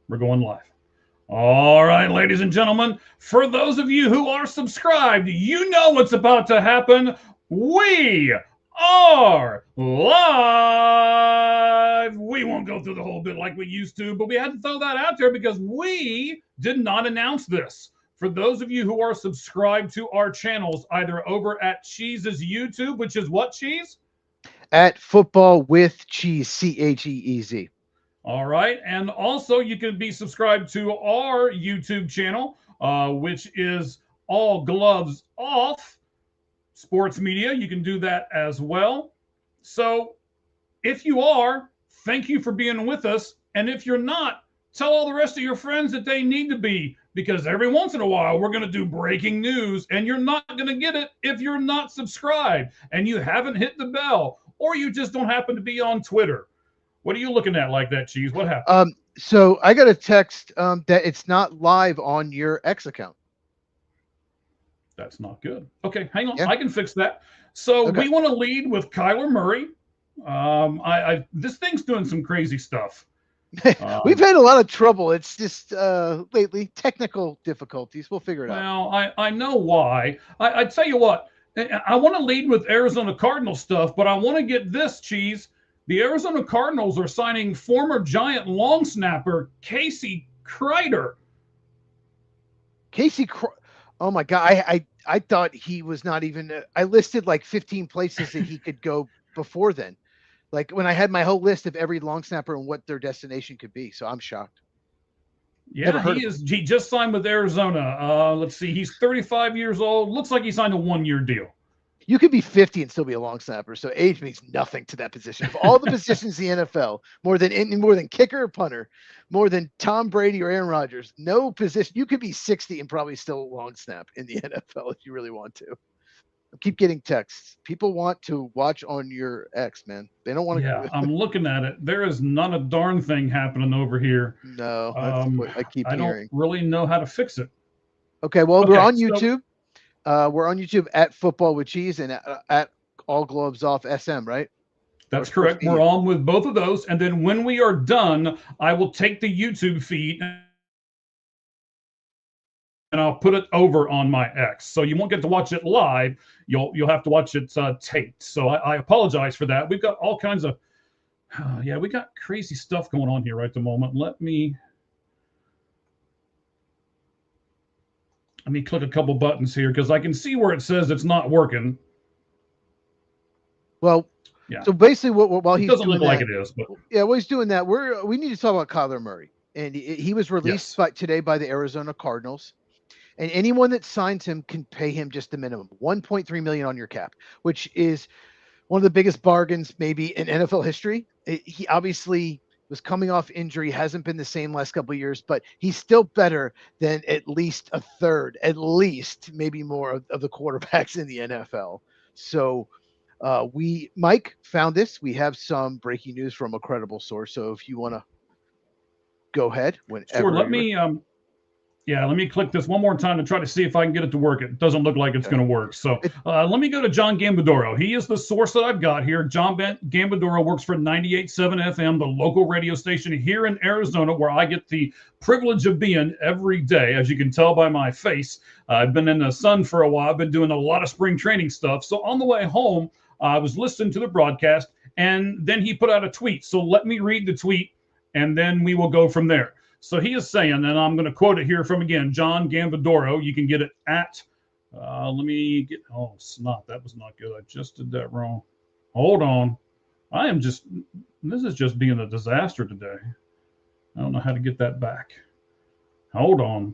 We're going live. All right, ladies and gentlemen, for those of you who are subscribed, you know what's about to happen. We are live. We won't go through the whole bit like we used to, but we had to throw that out there because we did not announce this. For those of you who are subscribed to our channels, either over at Cheese's YouTube, which is what, Cheese? At Football with Cheese, CHEEZ. All right. And also, you can be subscribed to our YouTube channel, which is All Gloves Off Sports Media. You can do that as well. So, if you are, thank you for being with us. And if you're not, tell all the rest of your friends that they need to be, because every once in a while, we're going to do breaking news, and you're not going to get it if you're not subscribed and you haven't hit the bell, or you just don't happen to be on Twitter. What are you looking at like that, Cheese? What happened? So I got a text that it's not live on your X account. That's not good. Okay, hang on. Yeah. I can fix that. So Okay. we want to lead with Kyler Murray. This thing's doing some crazy stuff. We've had a lot of trouble. It's just lately technical difficulties. We'll figure it out. Well, I know why. I tell you what, I want to lead with Arizona Cardinals stuff, but I want to get this, Cheese. The Arizona Cardinals are signing former Giant long snapper Casey Kreiter. Oh my God. I thought he was not even, I listed like 15 places that he could go before then. Like when I had my whole list of every long snapper and what their destination could be. So I'm shocked. Yeah, he just signed with Arizona. Let's see. He's 35 years old. Looks like he signed a 1-year deal. You could be 50 and still be a long snapper. So age means nothing to that position. Of all the positions in the NFL, more than kicker or punter, more than Tom Brady or Aaron Rodgers, no position. You could be 60 and probably still a long snap in the NFL if you really want to. I keep getting texts. People want to watch on your X, man. They don't want to. Yeah, I'm looking at it. There is not a darn thing happening over here. No, that's what I keep hearing. I don't really know how to fix it. Okay, well, we're on YouTube. We're on YouTube at Football with Cheese and at All Gloves Off SM, right? That's correct. We're on with both of those. And then when we are done, I will take the YouTube feed and I'll put it over on my X. So you won't get to watch it live. You'll have to watch it taped. So I apologize for that. We've got all kinds of, we got crazy stuff going on here right at the moment. Let me click a couple buttons here because I can see where it says it's not working. Well, yeah. So basically, while he's doesn't doing look that, like it is, but yeah, while he's doing that, we need to talk about Kyler Murray, and he was released today by the Arizona Cardinals, and anyone that signs him can pay him just the minimum, $1.3 million on your cap, which is one of the biggest bargains maybe in NFL history. He obviously was coming off injury, hasn't been the same last couple of years, but he's still better than at least a third, at least maybe more of the quarterbacks in the NFL. So Mike found this. We have some breaking news from a credible source. So if you want to go ahead whenever. Sure. Let me click this one more time to try to see if I can get it to work. It doesn't look like it's going to work. So let me go to John Gambadoro. He is the source that I've got here. John Gambadoro works for 98.7 FM, the local radio station here in Arizona, where I get the privilege of being every day. As you can tell by my face, I've been in the sun for a while. I've been doing a lot of spring training stuff. So on the way home, I was listening to the broadcast, and then he put out a tweet. So let me read the tweet, and then we will go from there. So he is saying, and I'm going to quote it here from, again, John Gambadoro. You can get it at, snot. That was not good. I just did that wrong. Hold on. This is just being a disaster today. I don't know how to get that back. Hold on.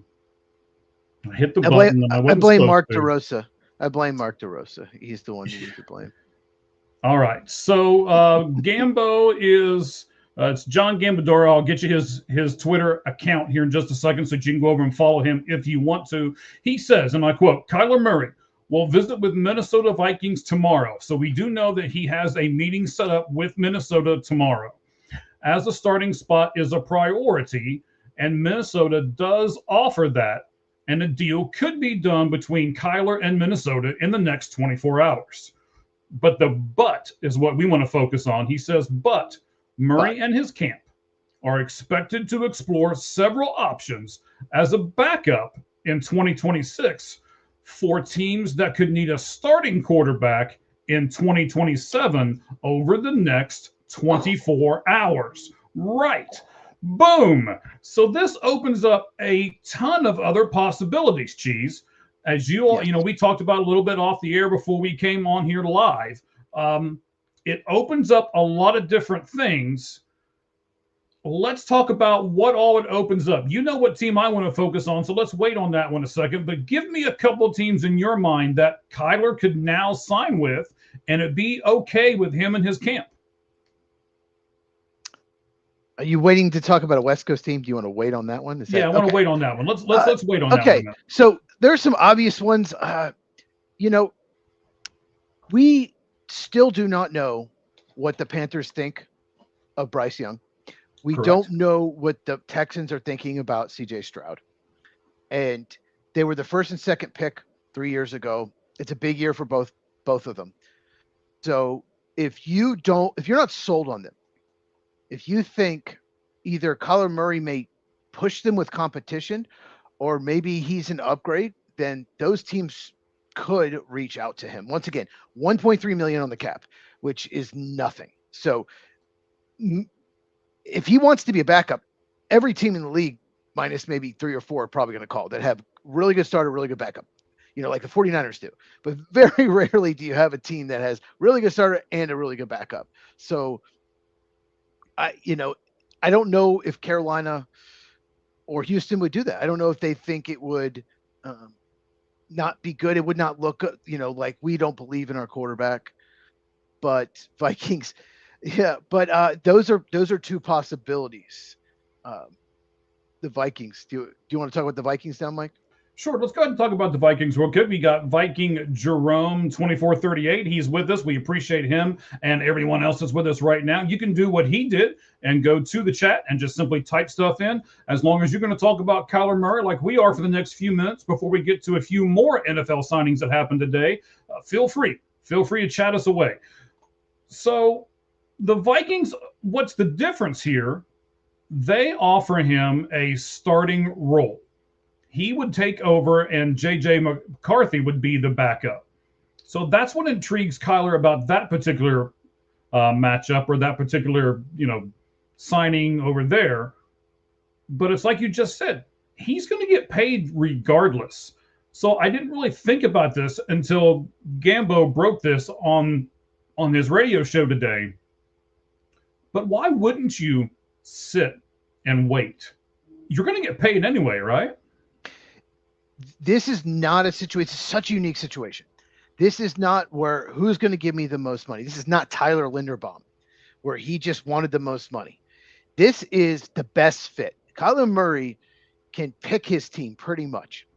I hit the button. I blame Mark DeRosa. I blame Mark DeRosa. He's the one you need to blame. All right. So Gambo is... it's John Gambadoro. I'll get you his Twitter account here in just a second so you can go over and follow him if you want to. He says, and I quote, Kyler Murray will visit with Minnesota Vikings tomorrow. So we do know that he has a meeting set up with Minnesota tomorrow. As a starting spot is a priority, and Minnesota does offer that, and a deal could be done between Kyler and Minnesota in the next 24 hours. But the but is what we want to focus on. He says, but Murray and his camp are expected to explore several options as a backup in 2026 for teams that could need a starting quarterback in 2027 over the next 24 hours. Right. Boom. So this opens up a ton of other possibilities, Cheese. As you all, we talked about a little bit off the air before we came on here live. It opens up a lot of different things. Let's talk about what all it opens up. You know what team I want to focus on, so let's wait on that one a second. But give me a couple of teams in your mind that Kyler could now sign with, and it'd be okay with him and his camp. Are you waiting to talk about a West Coast team? Do you want to wait on that one? I want to wait on that one. Let's wait on that one. Okay, so there's some obvious ones. We still do not know what the Panthers think of Bryce Young. We Correct. Don't know what the Texans are thinking about CJ Stroud. And they were the first and second pick 3 years ago. It's a big year for both of them. So if you're not sold on them, if you think either Kyler Murray may push them with competition or maybe he's an upgrade, then those teams could reach out to him. Once again, $1.3 million on the cap, which is nothing. So if he wants to be a backup, every team in the league, minus maybe 3 or 4, are probably going to call that have really good starter, really good backup. Like the 49ers do. But very rarely do you have a team that has really good starter and a really good backup. So I don't know if Carolina or Houston would do that. I don't know if they think it would not be good. It would not look, like we don't believe in our quarterback. But Vikings, those are two possibilities. The Vikings. Do you want to talk about the Vikings now, Mike? Sure. Let's go ahead and talk about the Vikings real quick. We got Viking Jerome 2438. He's with us. We appreciate him and everyone else that's with us right now. You can do what he did and go to the chat and just simply type stuff in. As long as you're going to talk about Kyler Murray like we are for the next few minutes before we get to a few more NFL signings that happened today, feel free to chat us away. So the Vikings, what's the difference here? They offer him a starting role. He would take over and J.J. McCarthy would be the backup. So that's what intrigues Kyler about that particular matchup or that particular, signing over there. But it's like you just said, he's going to get paid regardless. So I didn't really think about this until Gambo broke this on his radio show today. But why wouldn't you sit and wait? You're going to get paid anyway, right? This is not a situation. It's such a unique situation. This is not where who's going to give me the most money. This is not Tyler Linderbaum, where he just wanted the most money. This is the best fit. Kyler Murray can pick his team pretty much.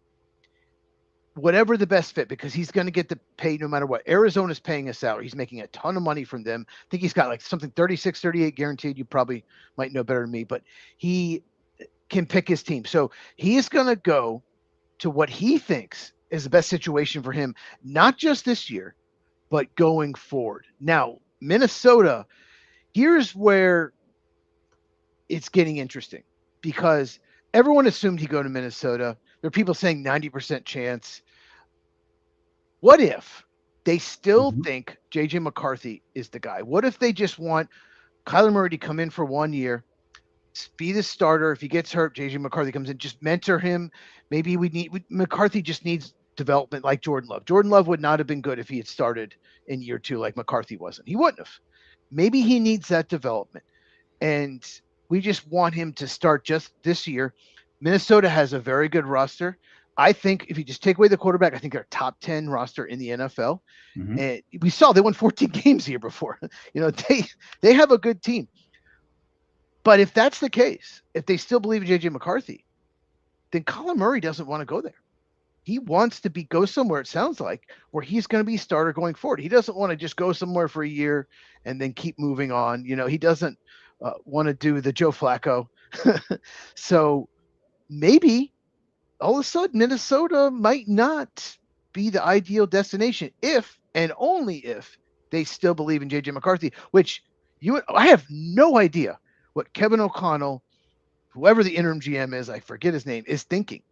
Whatever the best fit, because he's going to get the pay no matter what. Arizona's paying a salary. He's making a ton of money from them. I think he's got like something 36, 38 guaranteed. You probably might know better than me, but he can pick his team. So he is going to go to what he thinks is the best situation for him, not just this year, but going forward. Now, Minnesota, here's where it's getting interesting because everyone assumed he'd go to Minnesota. There are people saying 90% chance. What if they still think J.J. McCarthy is the guy? What if they just want Kyler Murray to come in for 1 year, be the starter? If he gets hurt, J.J. McCarthy comes in, just mentor him. Maybe McCarthy just needs development like Jordan Love. Jordan Love would not have been good if he had started in year 2 like McCarthy wasn't. He wouldn't have. Maybe he needs that development. And we just want him to start just this year. Minnesota has a very good roster. I think if you just take away the quarterback, I think they're top 10 roster in the NFL. And we saw they won 14 games the year before. They have a good team. But if that's the case, if they still believe in J.J. McCarthy, then Kyler Murray doesn't want to go there. He wants to go somewhere, it sounds like, where he's going to be starter going forward. He doesn't want to just go somewhere for a year and then keep moving on. He doesn't want to do the Joe Flacco. So maybe all of a sudden Minnesota might not be the ideal destination if and only if they still believe in J.J. McCarthy, which I have no idea what Kevin O'Connell, whoever the interim GM is, I forget his name, is thinking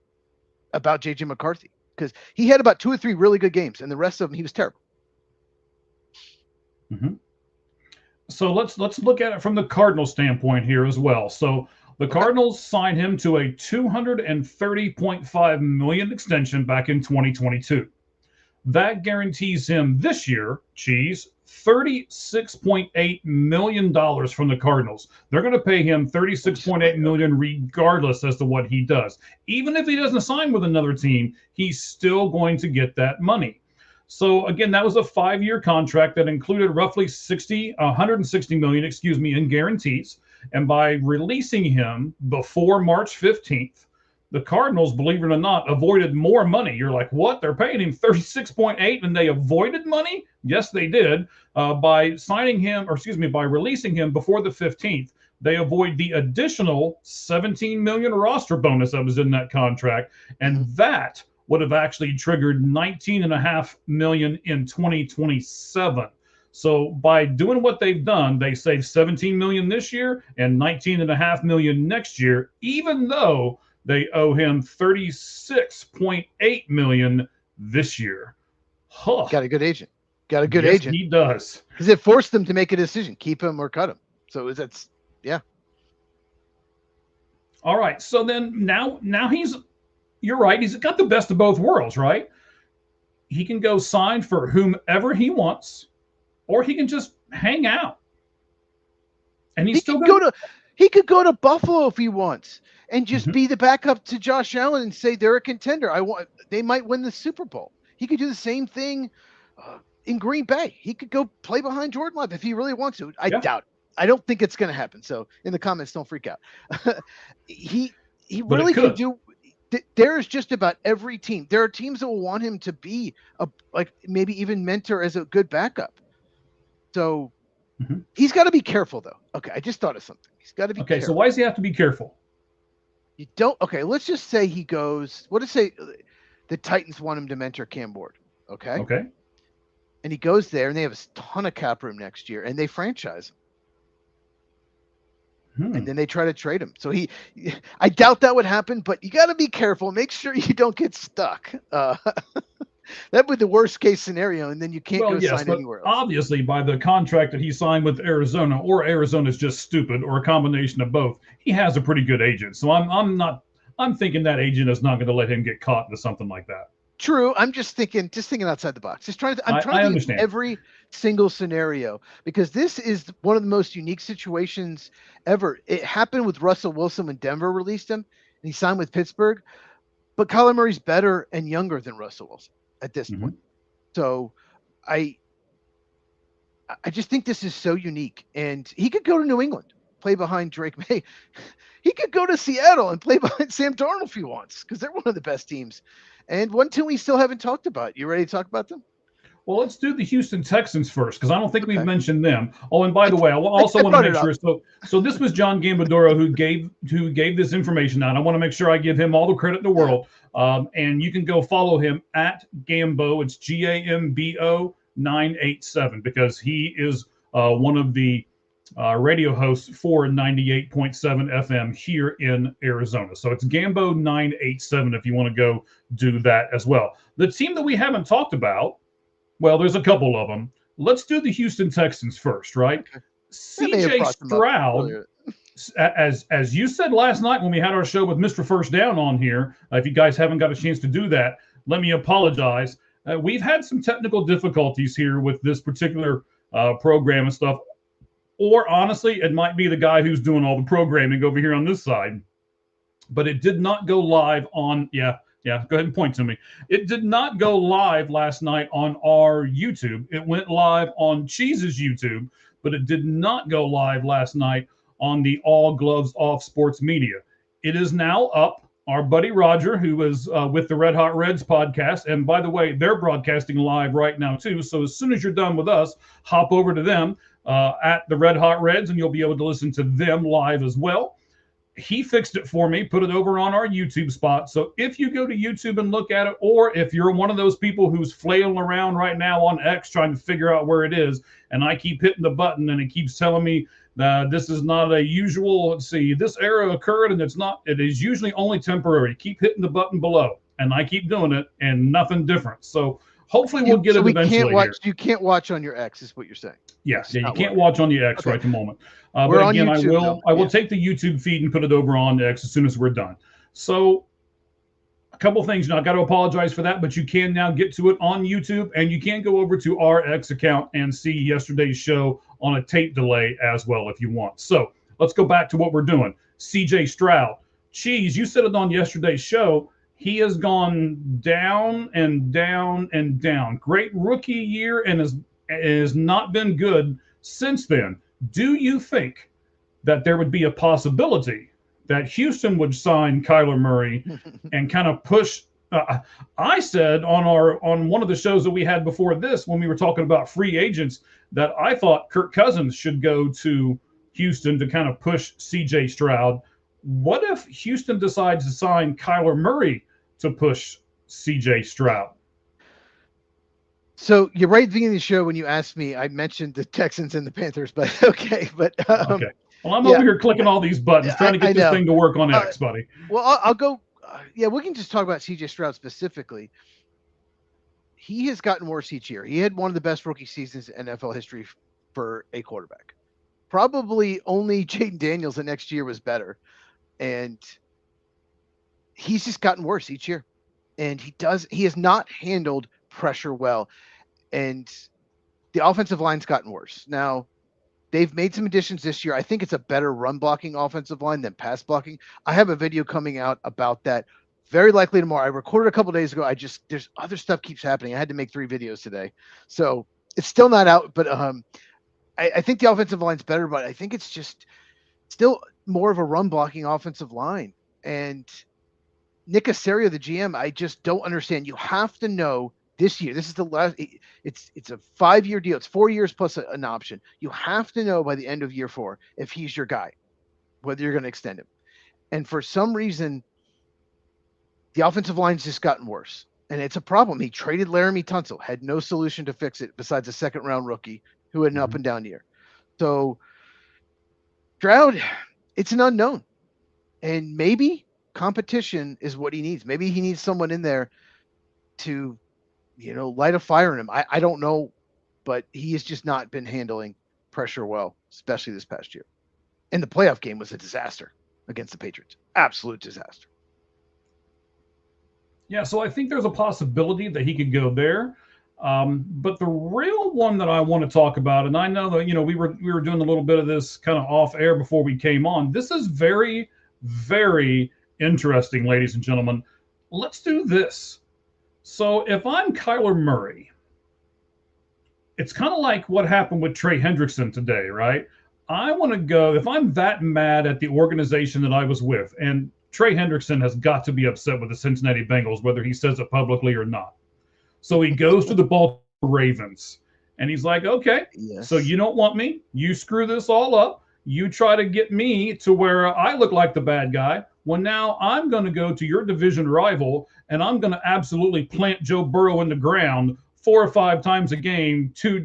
about JJ McCarthy, because he had about 2 or 3 really good games, and the rest of them he was terrible. Mm-hmm. So let's look at it from the Cardinals standpoint here as well. So the Cardinals signed him to a $230.5 million extension back in 2022. That guarantees him this year, $36.8 million from the Cardinals. They're going to pay him $36.8 million regardless as to what he does. Even if he doesn't sign with another team, he's still going to get that money. So again, that was a 5-year contract that included roughly $160 million, in guarantees. And by releasing him before March 15th, the Cardinals, believe it or not, avoided more money. You're like, what? They're paying him 36.8 and they avoided money? Yes, they did. By signing him, by releasing him before the 15th, they avoid the additional $17 million roster bonus that was in that contract. And that would have actually triggered $19.5 million in 2027. So by doing what they've done, they saved $17 million this year and $19.5 million next year, even though they owe him $36.8 million this year. Huh. Got a good agent. Got a good agent. He does. Because it forced them to make a decision, keep him or cut him. So that's, yeah. All right. So then now you're right. He's got the best of both worlds, right? He can go sign for whomever he wants, or he can just hang out. And he could go to Buffalo if he wants and just be the backup to Josh Allen and say they're a contender. They might win the Super Bowl. He could do the same thing in Green Bay. He could go play behind Jordan Love if he really wants to. I doubt it. I don't think it's going to happen. So in the comments, don't freak out. he really could do. There's just about every team. There are teams that will want him to be maybe even mentor as a good backup. So he's got to be careful, though. Okay, I just thought of something. He's got to be careful. So why does he have to be careful? You don't. Okay, let's just say he goes. What if say the Titans want him to mentor Cam Ward? Okay. Okay. And he goes there, and they have a ton of cap room next year, and they franchise him. And then they try to trade him. So I doubt that would happen, but you got to be careful. Make sure you don't get stuck. That would be the worst case scenario, and then you can't go sign anywhere else. Obviously, by the contract that he signed with Arizona, or Arizona's just stupid, or a combination of both, he has a pretty good agent. So I'm thinking that agent is not going to let him get caught into something like that. True. I'm just thinking outside the box. I'm trying to think of every single scenario, because this is one of the most unique situations ever. It happened with Russell Wilson when Denver released him and he signed with Pittsburgh, but Kyler Murray's better and younger than Russell Wilson at this point. So I just think this is so unique, and he could go to New England, play behind Drake May. He could go to Seattle and play behind Sam Darnold if he wants, because they're one of the best teams. And one team we still haven't talked about. You ready to talk about them? Well, let's do the Houston Texans first, because I don't think we've mentioned them. Oh, and by the way, I also want to make sure. So this was John Gambadoro who gave this information out. I want to make sure I give him all the credit in the world. And you can go follow him at Gambo. It's GAMBO 987, because he is one of the radio hosts for 98.7 FM here in Arizona. So it's Gambo 987 if you want to go do that as well. The team that we haven't talked about, well, there's a couple of them. Let's do the Houston Texans first, right? Okay. CJ Stroud, as you said last night when we had our show with Mr. First Down on here, if you guys haven't got a chance to do that, let me apologize. We've had some technical difficulties here with this particular program and stuff. Or honestly, it might be the guy who's doing all the programming over here on this side. But it did not go live on, go ahead and point to me. It did not go live last night on our YouTube. It went live on Cheese's YouTube, but it did not go live last night on the All Gloves Off Sports Media. It is now up. Our buddy Roger, who is with the Red Hot Reds podcast, and by the way, they're broadcasting live right now too. So as soon as you're done with us, hop over to them at the Red Hot Reds, and you'll be able to listen to them live as well. He fixed it for me, put it over on our YouTube spot. So if you go to YouTube and look at it, or if you're one of those people who's flailing around right now on X trying to figure out where it is, and I keep hitting the button and it keeps telling me This is not a usual. Let's see. This error occurred, and it is usually only temporary. Keep hitting the button below, and I keep doing it, and nothing different. So hopefully we'll get it eventually here. You can't watch on your X, is what you're saying. Yes, yeah, you can't watch on the X right at the moment. We're but again, on YouTube, I will take the YouTube feed and put it over on the X as soon as we're done. So a couple things. Now I got to apologize for that, but you can now get to it on YouTube, and you can go over to our X account and see yesterday's show on a tape delay as well if you want. So let's go back to what we're doing. CJ Stroud. Cheese, you said it on yesterday's show. He has gone down and down and down. Great rookie year and has not been good since then. Do you think that there would be a possibility that Houston would sign Kyler Murray and kind of push? I said on one of the shows that we had before this, when we were talking about free agents, that I thought Kirk Cousins should go to Houston to kind of push CJ Stroud. What if Houston decides to sign Kyler Murray to push CJ Stroud? So you're right at the beginning of the show when you asked me, I mentioned the Texans and the Panthers, but okay. But okay. Well, I'm over here clicking all these buttons, trying to get this thing to work on X, buddy. Well, I'll go. We can just talk about CJ Stroud specifically. He has gotten worse each year. He had one of the best rookie seasons in NFL history for a quarterback. Probably only Jaden Daniels the next year was better. And he's just gotten worse each year. And he has not handled pressure well. And the offensive line's gotten worse. Now, they've made some additions this year. I think it's a better run blocking offensive line than pass blocking. I have a video coming out about that very likely tomorrow. I recorded a couple days ago. There's other stuff keeps happening. I had to make 3 videos today. So it's still not out, but I think the offensive line's better, but I think it's just still more of a run blocking offensive line. And Nick Caserio, the GM, I just don't understand. You have to know this year, this is the last, it's a 5-year deal. It's 4 years plus an option. You have to know by the end of year 4 if he's your guy, whether you're going to extend him. And for some reason, the offensive line's just gotten worse. And it's a problem. He traded Laramie Tunsil, had no solution to fix it besides a second-round rookie who had an up and down year. So Stroud, it's an unknown. And maybe competition is what he needs. Maybe he needs someone in there to, light a fire in him. I don't know, but he has just not been handling pressure well, especially this past year. And the playoff game was a disaster against the Patriots. Absolute disaster. Yeah, so I think there's a possibility that he could go there. But the real one that I want to talk about, and I know that, we were doing a little bit of this kind of off air before we came on. This is very, very interesting, ladies and gentlemen. Let's do this. So if I'm Kyler Murray, it's kind of like what happened with Trey Hendrickson today, right? I want to go, if I'm that mad at the organization that I was with, and Trey Hendrickson has got to be upset with the Cincinnati Bengals, whether he says it publicly or not. So he goes to the Baltimore Ravens, and he's like, okay, So you don't want me. You screw this all up. You try to get me to where I look like the bad guy. Well, now I'm going to go to your division rival, and I'm going to absolutely plant Joe Burrow in the ground 4 or 5 times a game, two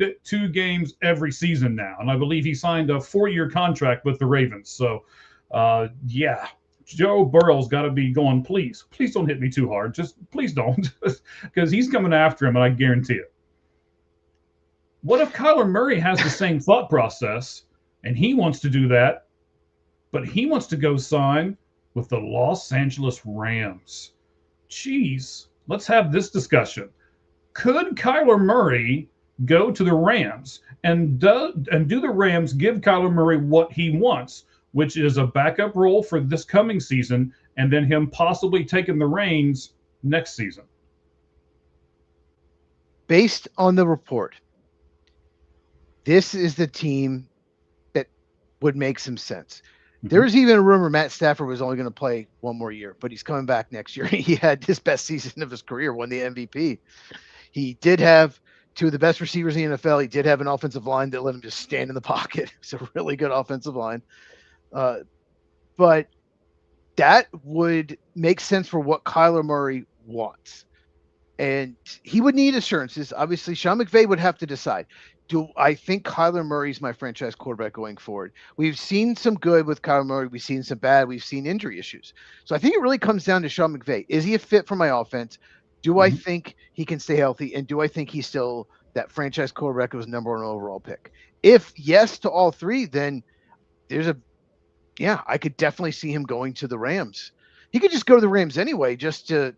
games every season now. And I believe he signed a 4-year contract with the Ravens. So, Joe Burrow's got to be going, please don't hit me too hard. Just please don't, because he's coming after him, and I guarantee it. What if Kyler Murray has the same thought process, and he wants to do that, but he wants to go sign with the Los Angeles Rams? Jeez, let's have this discussion. Could Kyler Murray go to the Rams, and do the Rams give Kyler Murray what he wants, which is a backup role for this coming season, and then him possibly taking the reins next season? Based on the report, this is the team that would make some sense. There's even a rumor Matt Stafford was only going to play 1 more year, but he's coming back next year. He had his best season of his career, won the MVP. He did have 2 of the best receivers in the NFL. He did have an offensive line that let him just stand in the pocket. It's a really good offensive line. But that would make sense for what Kyler Murray wants. And he would need assurances. Obviously, Sean McVay would have to decide. do I think Kyler Murray's my franchise quarterback going forward? We've seen some good with Kyler Murray. We've seen some bad. We've seen injury issues. So I think it really comes down to Sean McVay. Is he a fit for my offense? Do I think he can stay healthy? And do I think he's still that franchise quarterback who was #1 overall pick? If yes to all three, then I could definitely see him going to the Rams. He could just go to the Rams anyway, just to,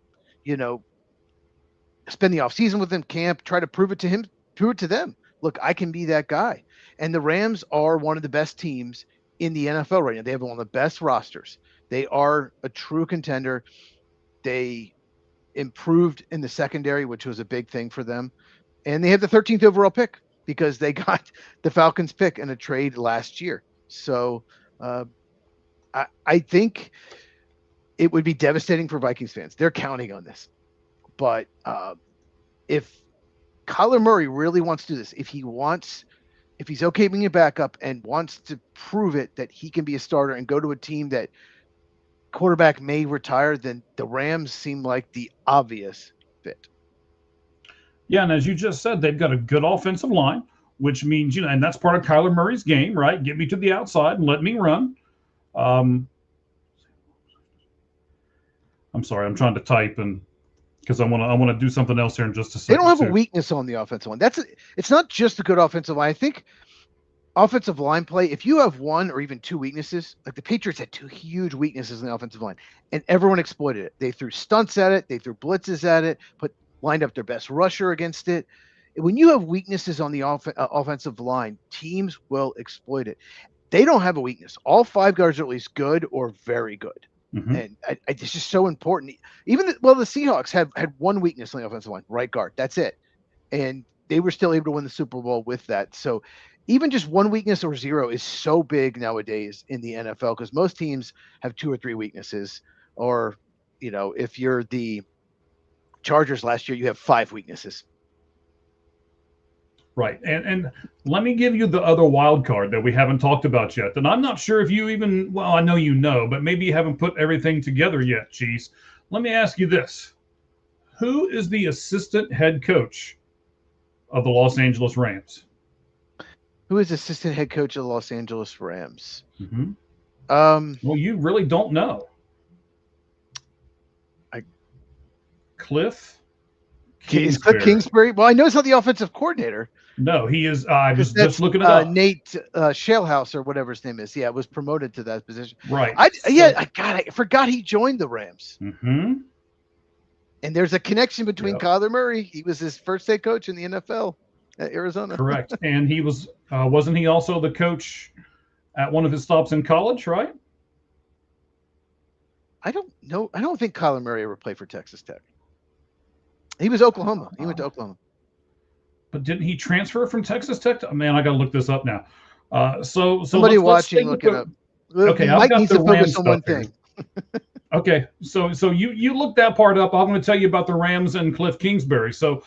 spend the offseason with them, camp, try to prove it to them. Look, I can be that guy. And the Rams are one of the best teams in the NFL right now. They have one of the best rosters. They are a true contender. They improved in the secondary, which was a big thing for them. And they have the 13th overall pick because they got the Falcons pick in a trade last year. So I think it would be devastating for Vikings fans. They're counting on this. But if Kyler Murray really wants to do this, if he's okay being a backup and wants to prove it that he can be a starter and go to a team that quarterback may retire, then the Rams seem like the obvious fit. Yeah, and as you just said, they've got a good offensive line, which means, and that's part of Kyler Murray's game, right? Get me to the outside and let me run. I'm sorry, I'm trying to type and because I want to do something else here in just a second. They don't have a weakness on the offensive line. It's not just a good offensive line. I think offensive line play, if you have one or even two weaknesses, like the Patriots had two huge weaknesses in the offensive line, and everyone exploited it. They threw stunts at it, they threw blitzes at it, lined up their best rusher against it. When you have weaknesses on the offensive line, teams will exploit it. They don't have a weakness. All five guards are at least good or very good. Mm-hmm. And it's just so important. Even the Seahawks had one weakness on the offensive line, right guard. That's it. And they were still able to win the Super Bowl with that. So even just one weakness or zero is so big nowadays in the NFL because most teams have two or three weaknesses. Or, if you're the Chargers last year, you have five weaknesses. Right. And let me give you the other wild card that we haven't talked about yet. And I'm not sure if you even, I know but maybe you haven't put everything together yet, Cheese. Let me ask you this. Who is the assistant head coach of the Los Angeles Rams? Who is assistant head coach of the Los Angeles Rams? Mm-hmm. Well, you really don't know. Cliff Kingsbury. Well, I know he's not the offensive coordinator. No, he is. I was just looking it up. Nate Shalehouse or whatever his name is. Yeah, was promoted to that position. Right. I forgot he joined the Rams. Mm-hmm. And there's a connection between Kyler Murray. He was his first head coach in the NFL at Arizona. Correct. And he was, wasn't he also the coach at one of his stops in college, right? I don't know. I don't think Kyler Murray ever played for Texas Tech. He was Oklahoma. He went to Oklahoma. But didn't he transfer from Texas Tech? Man, I got to look this up now. So somebody watching, look it up. Okay, I've got the Rams on one thing. Okay, so you look that part up. I'm going to tell you about the Rams and Cliff Kingsbury. So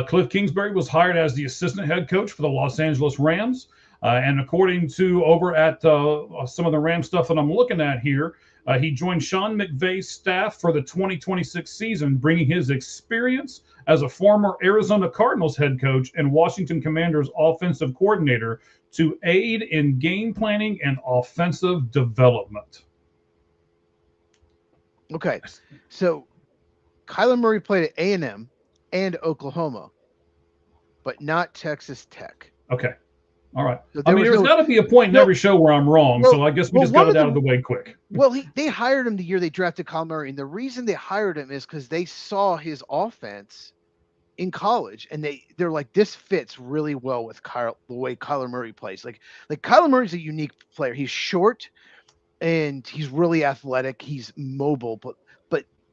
Cliff Kingsbury was hired as the assistant head coach for the Los Angeles Rams. And according to over at some of the Rams stuff that I'm looking at here, he joined Sean McVay's staff for the 2026 season, bringing his experience as a former Arizona Cardinals head coach and Washington Commanders offensive coordinator to aid in game planning and offensive development. Okay, so Kyler Murray played at A&M and Oklahoma, but not Texas Tech. Okay. All right. So there's got to be a point in every show where I'm wrong, so I guess we just got it out of the way quick. Well, they hired him the year they drafted Kyler Murray, and the reason they hired him is because they saw his offense in college, and they're like, this fits really well with the way Kyler Murray plays. Like Kyler Murray's a unique player. He's short, and he's really athletic. He's mobile, but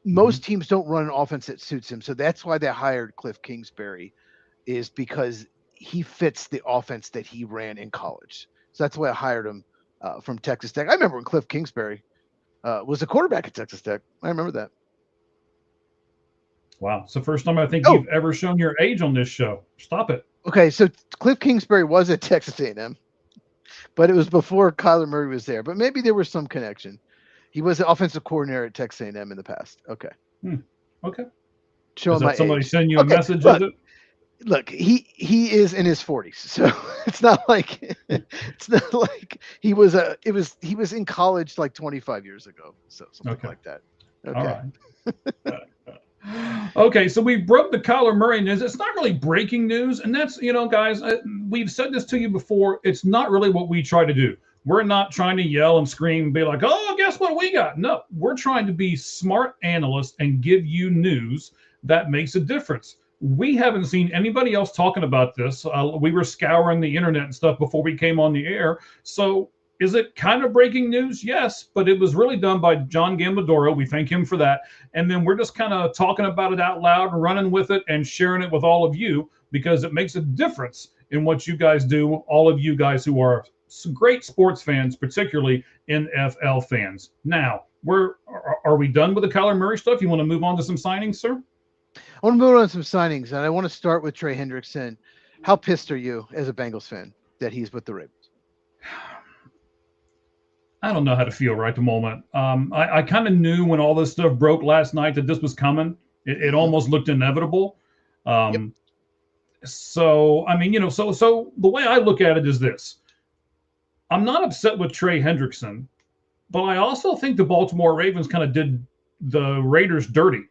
most teams don't run an offense that suits him. So that's why they hired Cliff Kingsbury, is because he fits the offense that he ran in college. So that's why I hired him from Texas Tech. I remember when Cliff Kingsbury was a quarterback at Texas Tech. I remember that. Wow. It's the first time I think you've ever shown your age on this show. Stop it. Okay, so Cliff Kingsbury was at Texas A&M, but it was before Kyler Murray was there. But maybe there was some connection. He was the offensive coordinator at Texas A&M in the past. Okay. Okay. Showing my somebody age. send you a message? Look, look, he is in his 40s, so it's not like he was he was in college like 25 years ago, so something Okay. like that. All Okay. right. Okay, so we broke the Kyler Murray news. It's not really breaking news, and that's, guys, we've said this to you before. It's not really what we try to do. We're not trying to yell and scream and be like, "Oh, guess what we got?" No, we're trying to be smart analysts and give you news that makes a difference. We haven't seen anybody else talking about this. We were scouring the internet and stuff before we came on the air, so is it kind of breaking news? Yes, but it was really done by John Gambadoro. We thank him for that. And then we're just kind of talking about it out loud and running with it and sharing it with all of you because it makes a difference in what you guys do, all of you guys who are some great sports fans, particularly NFL fans. Now, are we done with the Kyler Murray stuff? You want to move on to some signings, sir? I want to move on to some signings, and I want to start with Trey Hendrickson. How pissed are you as a Bengals fan that he's with the Ravens? I don't know how to feel right at the moment. I kind of knew when all this stuff broke last night that this was coming. It almost looked inevitable. Yep. So I mean, so the way I look at it is this: I'm not upset with Trey Hendrickson, but I also think the Baltimore Ravens kind of did the Raiders dirty.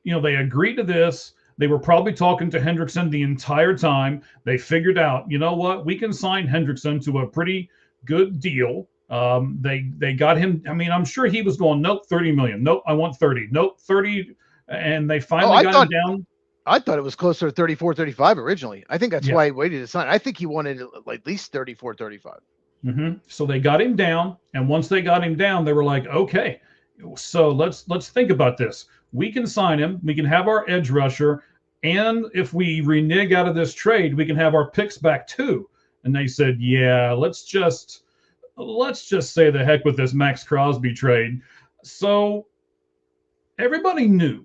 They agreed to this. They were probably talking to Hendrickson the entire time. They figured out, you know what, we can sign Hendrickson to a pretty good deal. They got him. I mean, I'm sure he was going, nope, 30 million. Nope, I want 30. Nope, 30. And they finally got him down. I thought it was closer to 34, 35 originally. I think that's why he waited to sign. I think he wanted at least 34, 35. So they got him down. And once they got him down, they were like, okay, so let's think about this. We can sign him. We can have our edge rusher. And if we renege out of this trade, we can have our picks back too. And they said, yeah, let's just say the heck with this Max Crosby trade. So everybody knew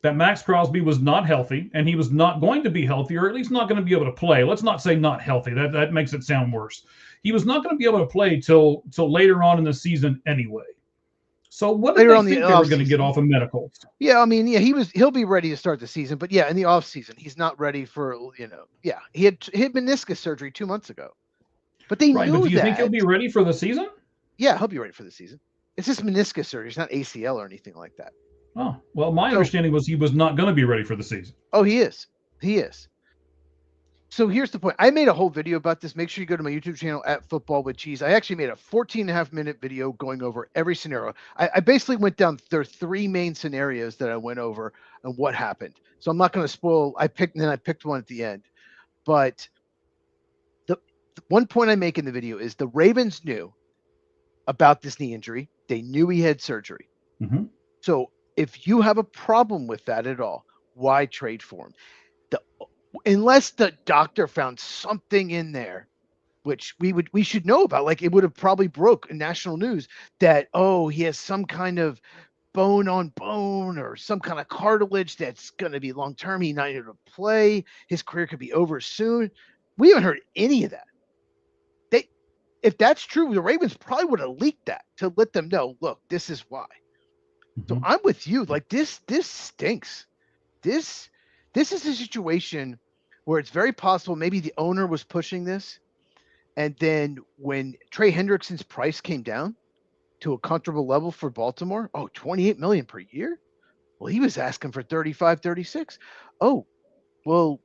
that Max Crosby was not healthy and he was not going to be healthy, or at least not going to be able to play. Let's not say not healthy. That makes it sound worse. He was not going to be able to play till later on in the season anyway. So what did they think they were going to get off of medicals? Yeah, I mean, yeah, he'll be ready to start the season, but yeah, in the off season, he's not ready for, yeah, he had meniscus surgery 2 months ago. But they knew that. But do you think he'll be ready for the season? Yeah, he'll be ready for the season. It's just meniscus surgery. It's not ACL or anything like that. Oh, well, my understanding was he was not going to be ready for the season. Oh, he is. He is. So here's the point. I made a whole video about this. Make sure you go to my YouTube channel at Football with Cheese. I actually made a 14.5-minute video going over every scenario. I basically went down, there are 3 main scenarios that I went over and what happened. So I'm not going to spoil. I picked one at the end. But the one point I make in the video is the Ravens knew about this knee injury. They knew he had surgery. Mm-hmm. So if you have a problem with that at all, why trade for him? Unless the doctor found something in there, which we should know about, like it would have probably broke in national news that, oh, he has some kind of bone on bone or some kind of cartilage that's going to be long term. He's not able to play. His career could be over soon. We haven't heard any of that. If that's true, the Ravens probably would have leaked that to let them know, look, this is why. So I'm with you. Like this stinks. This is a situation where it's very possible maybe the owner was pushing this. And then when Trey Hendrickson's price came down to a comfortable level for Baltimore, $28 million per year. Well, he was asking for 35, 36. Oh, well,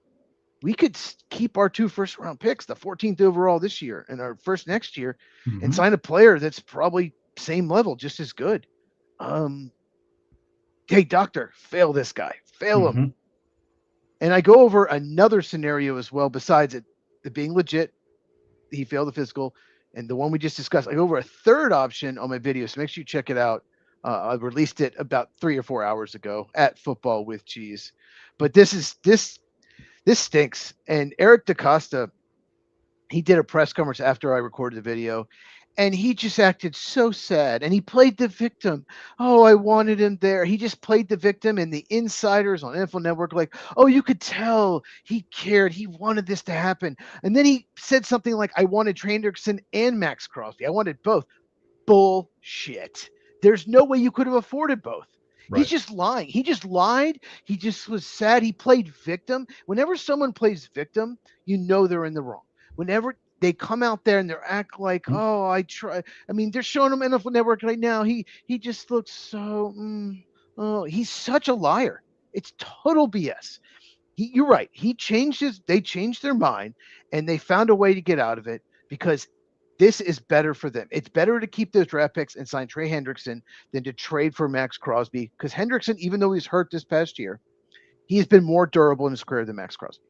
we could keep our 2 first-round picks, the 14th overall this year and our first next year, and sign a player that's probably same level, just as good. Hey, doctor, fail this guy. Fail him. And I go over another scenario as well, besides it being legit. He failed the physical. And the one we just discussed, I go over a third option on my video, so make sure you check it out. I released it about 3 or 4 hours ago at Football with Cheese. But this stinks. And Eric DaCosta, he did a press conference after I recorded the video, and he just acted so sad. And he played the victim. Oh, I wanted him there. He just played the victim, and the insiders on NFL Network like, oh, you could tell he cared. He wanted this to happen. And then he said something like, I wanted Trey Hendrickson and Max Crosby. I wanted both. Bullshit. There's no way you could have afforded both. Right. He's just lying. He just lied. He just was sad. He played victim. Whenever someone plays victim, you know they're in the wrong. Whenever they come out there and they act like, Mhm. oh, I try. I mean, they're showing him NFL Network right now. He just looks so. Oh, he's such a liar. It's total BS. You're right. They changed their mind and they found a way to get out of it because this is better for them. It's better to keep those draft picks and sign Trey Hendrickson than to trade for Max Crosby because Hendrickson, even though he's hurt this past year, he's been more durable in his career than Max Crosby.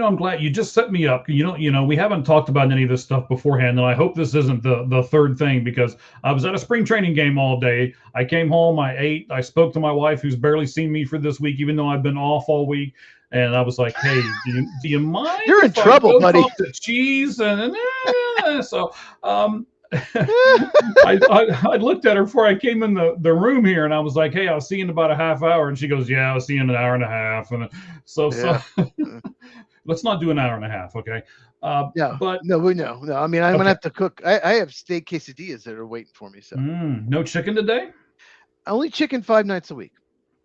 I'm glad you just set me up. We haven't talked about any of this stuff beforehand, and I hope this isn't the third thing because I was at a spring training game all day. I came home, I ate, I spoke to my wife, who's barely seen me for this week, even though I've been off all week. And I was like, "Hey, do you mind? You're in trouble, buddy." Talk to Cheese and so. I looked at her before I came in the room here, and I was like, "Hey, I'll see you in about a half hour." And she goes, "Yeah, I'll see you in an hour and a half." And so let's not do an hour and a half, okay? Yeah, but no. I mean, I'm gonna have to cook. I have steak quesadillas that are waiting for me. So no chicken today. Only chicken 5 nights a week.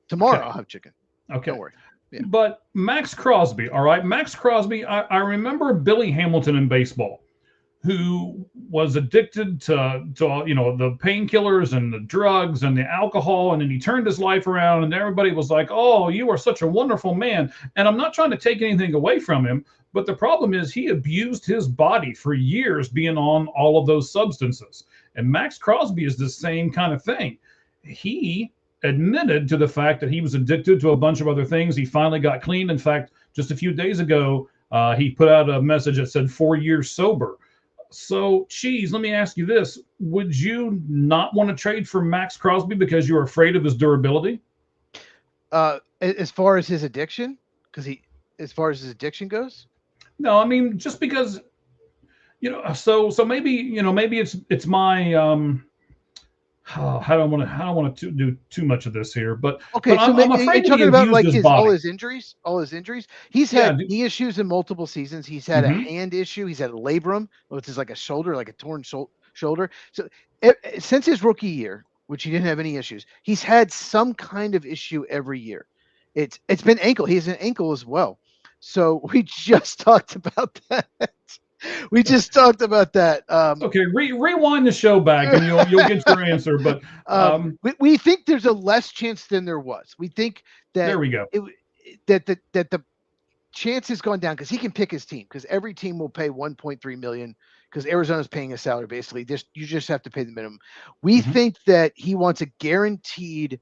Tomorrow I'll have chicken. Okay, don't worry. Yeah. But Max Crosby, all right, Max Crosby. I remember Billy Hamilton in baseball, who was addicted to the painkillers and the drugs and the alcohol, and then he turned his life around, and everybody was like, "Oh, you are such a wonderful man." And I'm not trying to take anything away from him, but the problem is he abused his body for years being on all of those substances. And Max Crosby is the same kind of thing. He admitted to the fact that he was addicted to a bunch of other things. He finally got clean. In fact, just a few days ago, he put out a message that said 4 years sober. So, Cheese, let me ask you this. Would you not want to trade for Max Crosby because you're afraid of his durability? As far as his addiction? As far as his addiction goes? No, I mean, just because, so maybe it's my, I don't want to do too much of this here, but okay. But I'm afraid talking about like all his injuries. He's had knee issues in multiple seasons. He's had a hand issue. He's had a labrum, which is like a shoulder, like a torn shoulder. So since his rookie year, which he didn't have any issues, he's had some kind of issue every year. It's been ankle. He has an ankle as well. So we just talked about that. We just talked about that. Okay, rewind the show back and you'll get your answer. But we think there's a less chance than there was. We think that there we go. That the chance has gone down because he can pick his team because every team will pay 1.3 million because Arizona's paying a salary basically. You just have to pay the minimum. We think that he wants a guaranteed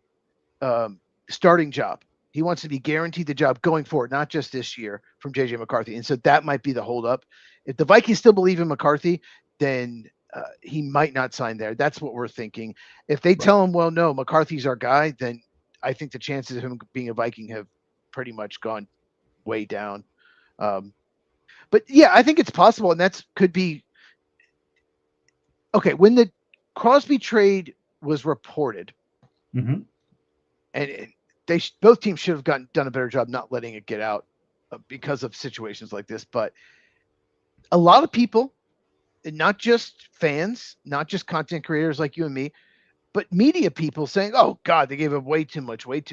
starting job. He wants to be guaranteed the job going forward, not just this year from JJ McCarthy. And so that might be the holdup. If the Vikings still believe in McCarthy, then he might not sign there. That's what we're thinking. If they tell him, well, no, McCarthy's our guy, then I think the chances of him being a Viking have pretty much gone way down. But yeah, I think it's possible. And that could be okay. When the Crosby trade was reported, and both teams should have done a better job not letting it get out because of situations like this. But a lot of people, not just fans, not just content creators like you and me, but media people saying, "Oh God, they gave up way too much." And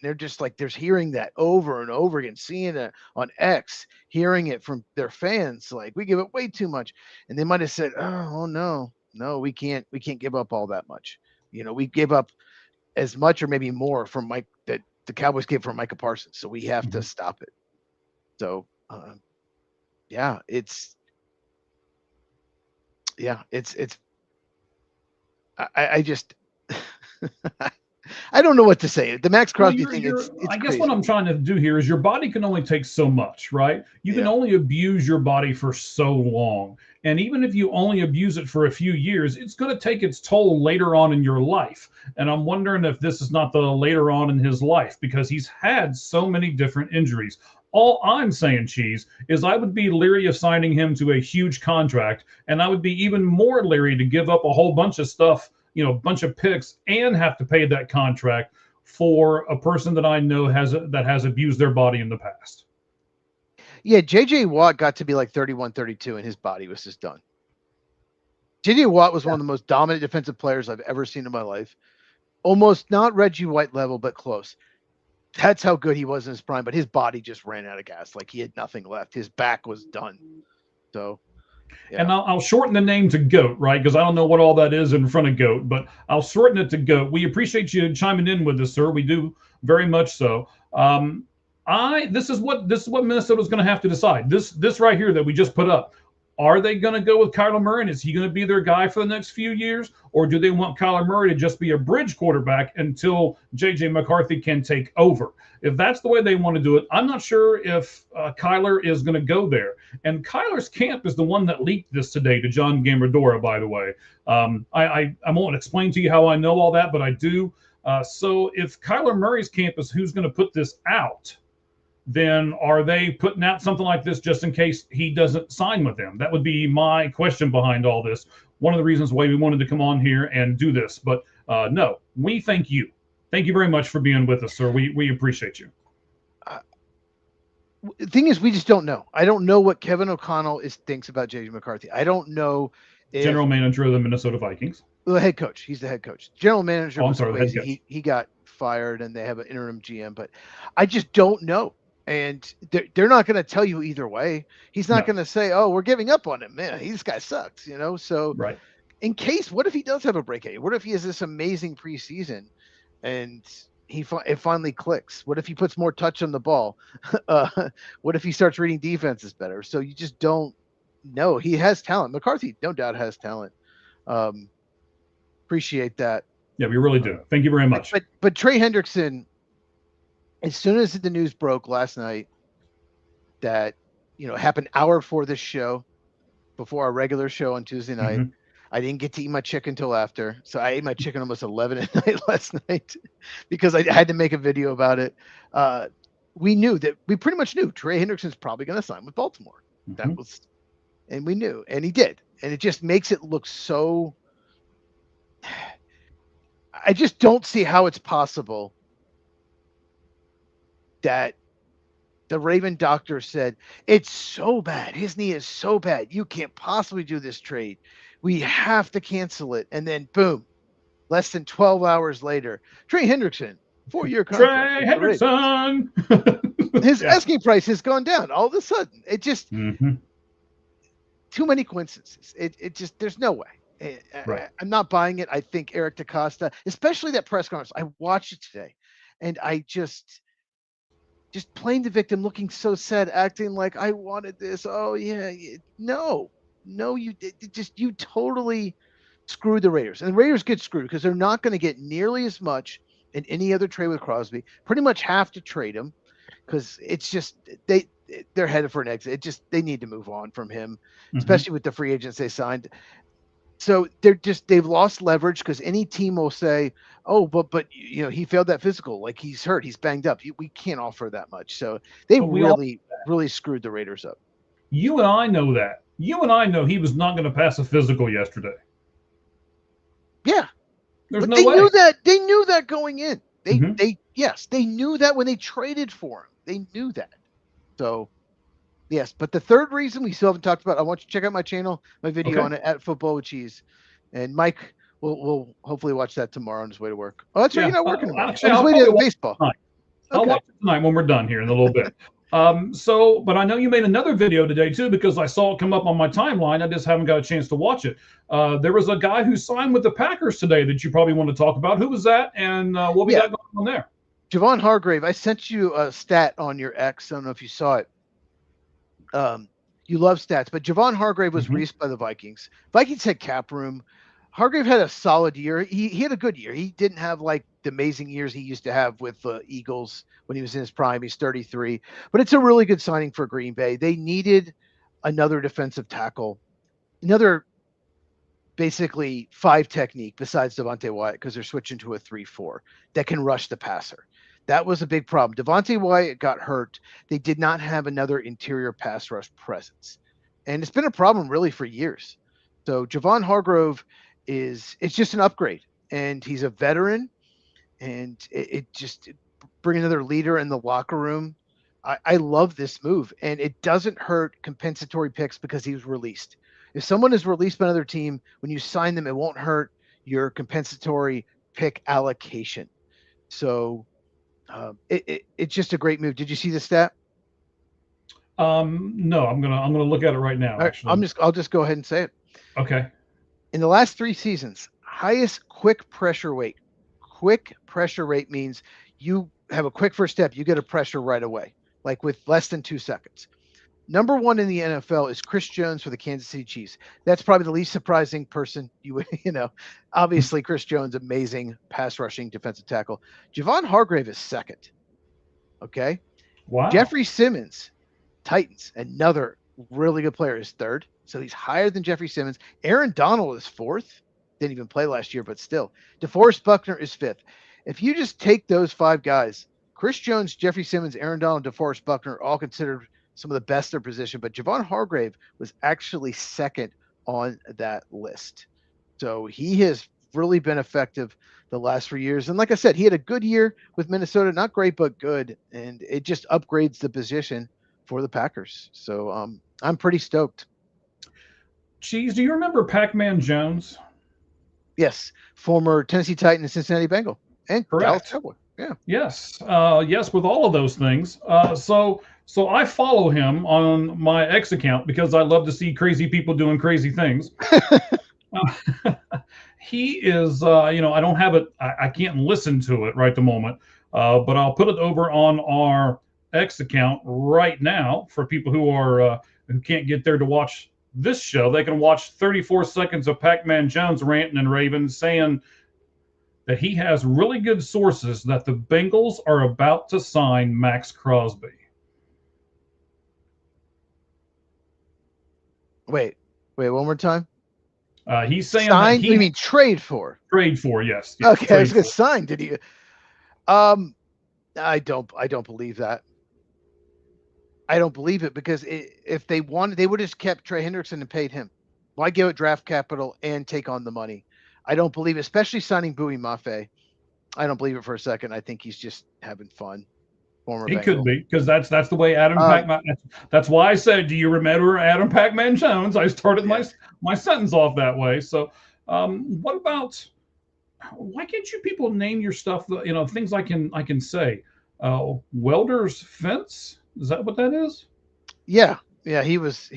they're just like, there's hearing that over and over again, seeing it on X, hearing it from their fans, like, we give up way too much. And they might have said, "Oh no, we can't give up all that much. We gave up as much or maybe more from Mike that the Cowboys gave for Micah Parsons. So we have to stop it." So it's I just I don't know what to say. The Max Crosby thing, it's I guess crazy. What I'm trying to do here is your body can only take so much, right? You can only abuse your body for so long. And even if you only abuse it for a few years, it's going to take its toll later on in your life. And I'm wondering if this is not the later on in his life because he's had so many different injuries. All I'm saying, Cheese, is I would be leery of signing him to a huge contract, and I would be even more leery to give up a whole bunch of stuff, a bunch of picks, and have to pay that contract for a person that I know has abused their body in the past. Yeah, J.J. Watt got to be like 31, 32, and his body was just done. J.J. Watt was one of the most dominant defensive players I've ever seen in my life. almost not Reggie White level, but close. That's how good he was in his prime, but his body just ran out of gas. Like he had nothing left. His back was done. So, yeah. And I'll shorten the name to GOAT, right? Because I don't know what all that is in front of GOAT, but I'll shorten it to GOAT. We appreciate you chiming in with us, sir. We do very much so. This is what Minnesota's going to have to decide. This right here that we just put up. Are they going to go with Kyler Murray? And is he going to be their guy for the next few years? Or do they want Kyler Murray to just be a bridge quarterback until J.J. McCarthy can take over? If that's the way they want to do it, I'm not sure if Kyler is going to go there. And Kyler's camp is the one that leaked this today to John Gambadoro, by the way. I won't explain to you how I know all that, but I do. So if Kyler Murray's camp is who's going to put this out, then are they putting out something like this just in case he doesn't sign with them? That would be my question behind all this. One of the reasons why we wanted to come on here and do this. But no, we thank you. Thank you very much for being with us, sir. We appreciate you. The thing is, we just don't know. I don't know what Kevin O'Connell thinks about J.J. McCarthy. I don't know. General manager of the Minnesota Vikings. The head coach. He's the head coach. General manager. I'm sorry, head coach. He got fired, and they have an interim GM. But I just don't know. And they're not going to tell you either way. He's not going to say, "Oh, we're giving up on him, man. This guy sucks," So, right. In case, what if he does have a breakout? What if he has this amazing preseason, and it finally clicks? What if he puts more touch on the ball? What if he starts reading defenses better? So you just don't know. He has talent. McCarthy, no doubt, has talent. Appreciate that. Yeah, we really do. Thank you very much. But Trey Hendrickson. As soon as the news broke last night that, happened an hour before this show, before our regular show on Tuesday night, I didn't get to eat my chicken till after. So I ate my chicken almost 11 at night last night because I had to make a video about it. We pretty much knew Trey Hendrickson's probably going to sign with Baltimore. And we knew, and he did. And it just makes it look so, I just don't see how it's possible that the Raven doctor said, it's so bad. His knee is so bad. You can't possibly do this trade. We have to cancel it. And then boom, less than 12 hours later, Trey Hendrickson, 4-year contract. Trey Hendrickson. His asking price has gone down all of a sudden. It just, too many coincidences. It just, there's no way. I'm not buying it. I think Eric DaCosta, especially that press conference, I watched it today and I just playing the victim, looking so sad, acting like I wanted this. Oh yeah, no, you totally screwed the Raiders, and the Raiders get screwed because they're not going to get nearly as much in any other trade with Crosby. Pretty much have to trade him because it's just they're headed for an exit. They need to move on from him, especially with the free agents they signed. So they've lost leverage because any team will say, "Oh, but he failed that physical. Like he's hurt, he's banged up. We can't offer that much." So they really screwed the Raiders up. You and I know that. You and I know he was not going to pass a physical yesterday. Yeah, there's no way. They knew that going in. They knew that when they traded for him. They knew that. So. Yes, but the third reason we still haven't talked about, I want you to check out my channel, my video on it at Football with Cheese. And Mike will hopefully watch that tomorrow on his way to work. Oh, that's right. You're not working tomorrow. Actually, on his way to baseball. I'll watch it tonight when we're done here in a little bit. But I know you made another video today too, because I saw it come up on my timeline. I just haven't got a chance to watch it. There was a guy who signed with the Packers today that you probably want to talk about. Who was that? And what we got going on there? Javon Hargrave. I sent you a stat on your X. I don't know if you saw it. You love stats, but Javon Hargrave was released by the Vikings. Vikings had cap room. Hargrave had a solid year. He had a good year. He didn't have like the amazing years he used to have with the Eagles when he was in his prime. He's 33, but it's a really good signing for Green Bay. They needed another defensive tackle, another basically 5 technique besides Devontae Wyatt because they're switching to a 3-4 that can rush the passer. That was a big problem. Devontae Wyatt got hurt. They did not have another interior pass rush presence. And it's been a problem really for years. So Javon Hargrave it's just an upgrade. And he's a veteran. And it just bring another leader in the locker room. I love this move. And it doesn't hurt compensatory picks because he was released. If someone is released by another team, when you sign them, it won't hurt your compensatory pick allocation. So it's just a great move. Did you see the stat? No, I'm gonna look at it right now. All right, Actually, I'll just go ahead and say it. okay. In the last 3 seasons, highest quick pressure rate. Quick pressure rate means you have a quick first step, you get a pressure right away, like with less than 2 seconds. Number 1 in the NFL is Chris Jones for the Kansas City Chiefs. That's probably the least surprising person you would, obviously Chris Jones, amazing pass rushing defensive tackle. Javon Hargrave is second. Okay. Wow. Jeffrey Simmons, Titans, another really good player, is third. So he's higher than Jeffrey Simmons. Aaron Donald is fourth. Didn't even play last year, but still. DeForest Buckner is fifth. If you just take those 5 guys, Chris Jones, Jeffrey Simmons, Aaron Donald, DeForest Buckner, all considered some of the best in their position, but Javon Hargrave was actually second on that list. So he has really been effective the last 3 years. And like I said, he had a good year with Minnesota, not great, but good. And it just upgrades the position for the Packers. So I'm pretty stoked. Cheese, do you remember Pac-Man Jones? Yes, former Tennessee Titan and Cincinnati Bengal and Dallas Correct. Cowboy. Yeah. Yes. Yes, with all of those things. So I follow him on my X account because I love to see crazy people doing crazy things. He is, I don't have it. I can't listen to it right the moment, but I'll put it over on our X account right now for people who can't get there to watch this show. They can watch 34 seconds of Pac-Man Jones ranting and raving, saying that he has really good sources that the Bengals are about to sign Max Crosby. Wait, one more time. He's saying signed. That you mean trade for? Trade for, yes. Okay, I was going to sign. Did he? I don't believe that. I don't believe it because if they wanted, they would have just kept Trey Hendrickson and paid him. Why give it draft capital and take on the money? I don't believe it, especially signing Bowie Mafe. I don't believe it for a second. I think he's just having fun. He could be, because that's the way Adam Pac-Man. That's why I said, do you remember Adam Pac-Man Jones? I started my sentence off that way. So, what about? Why can't you people name your stuff? Things I can say. Welder's Fence. Is that what that is? Yeah. He was.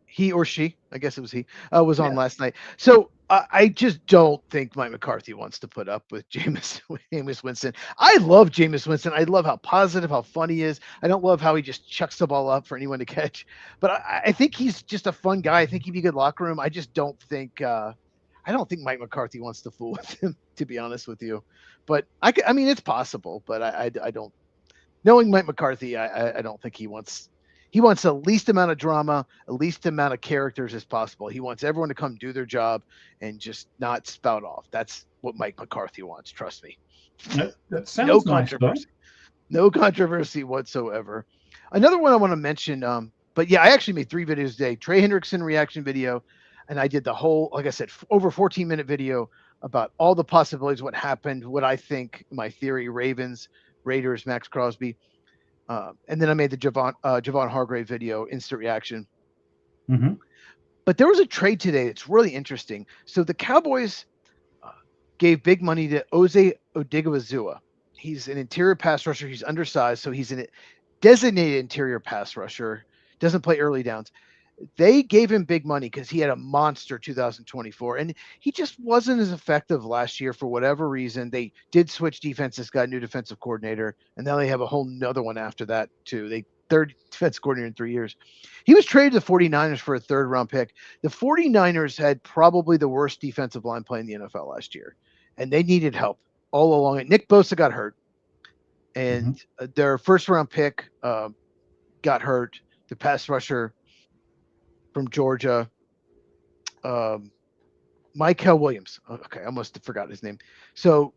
He or she. I guess it was he. Was on last night. So. I just don't think Mike McCarthy wants to put up with Jameis Winston. I love Jameis Winston. I love how positive, how fun he is. I don't love how he just chucks the ball up for anyone to catch. But I think he's just a fun guy. I think he'd be a good locker room. I just don't think Mike McCarthy wants to fool with him, to be honest with you. But I mean, it's possible. But I don't. Knowing Mike McCarthy, I don't think he wants. He wants the least amount of drama, the least amount of characters as possible. He wants everyone to come do their job and just not spout off. That's what Mike McCarthy wants. Trust me. That sounds controversy. No controversy whatsoever. Another one I want to mention, but yeah, I actually made 3 videos today. Trey Hendrickson reaction video, and I did the whole, like I said, over 14-minute video about all the possibilities, what happened, what I think, my theory, Ravens, Raiders, Max Crosby. And then I made the Javon Hargrave video, instant reaction. Mm-hmm. But there was a trade today that's really interesting. So the Cowboys gave big money to Oze Odighizuwa. He's an interior pass rusher. He's undersized, so he's a designated interior pass rusher. Doesn't play early downs. They gave him big money because he had a monster 2024, and he just wasn't as effective last year for whatever reason. They did switch defenses, got a new defensive coordinator, and now they have a whole nother one after that too. They third defensive coordinator in 3 years. He was traded to the 49ers for a 3rd-round pick. The 49ers had probably the worst defensive line play in the NFL last year, and they needed help all along it. Nick Bosa got hurt, and their 1st-round pick got hurt. The pass rusher from Georgia, Michael Williams. Okay, I almost forgot his name. So,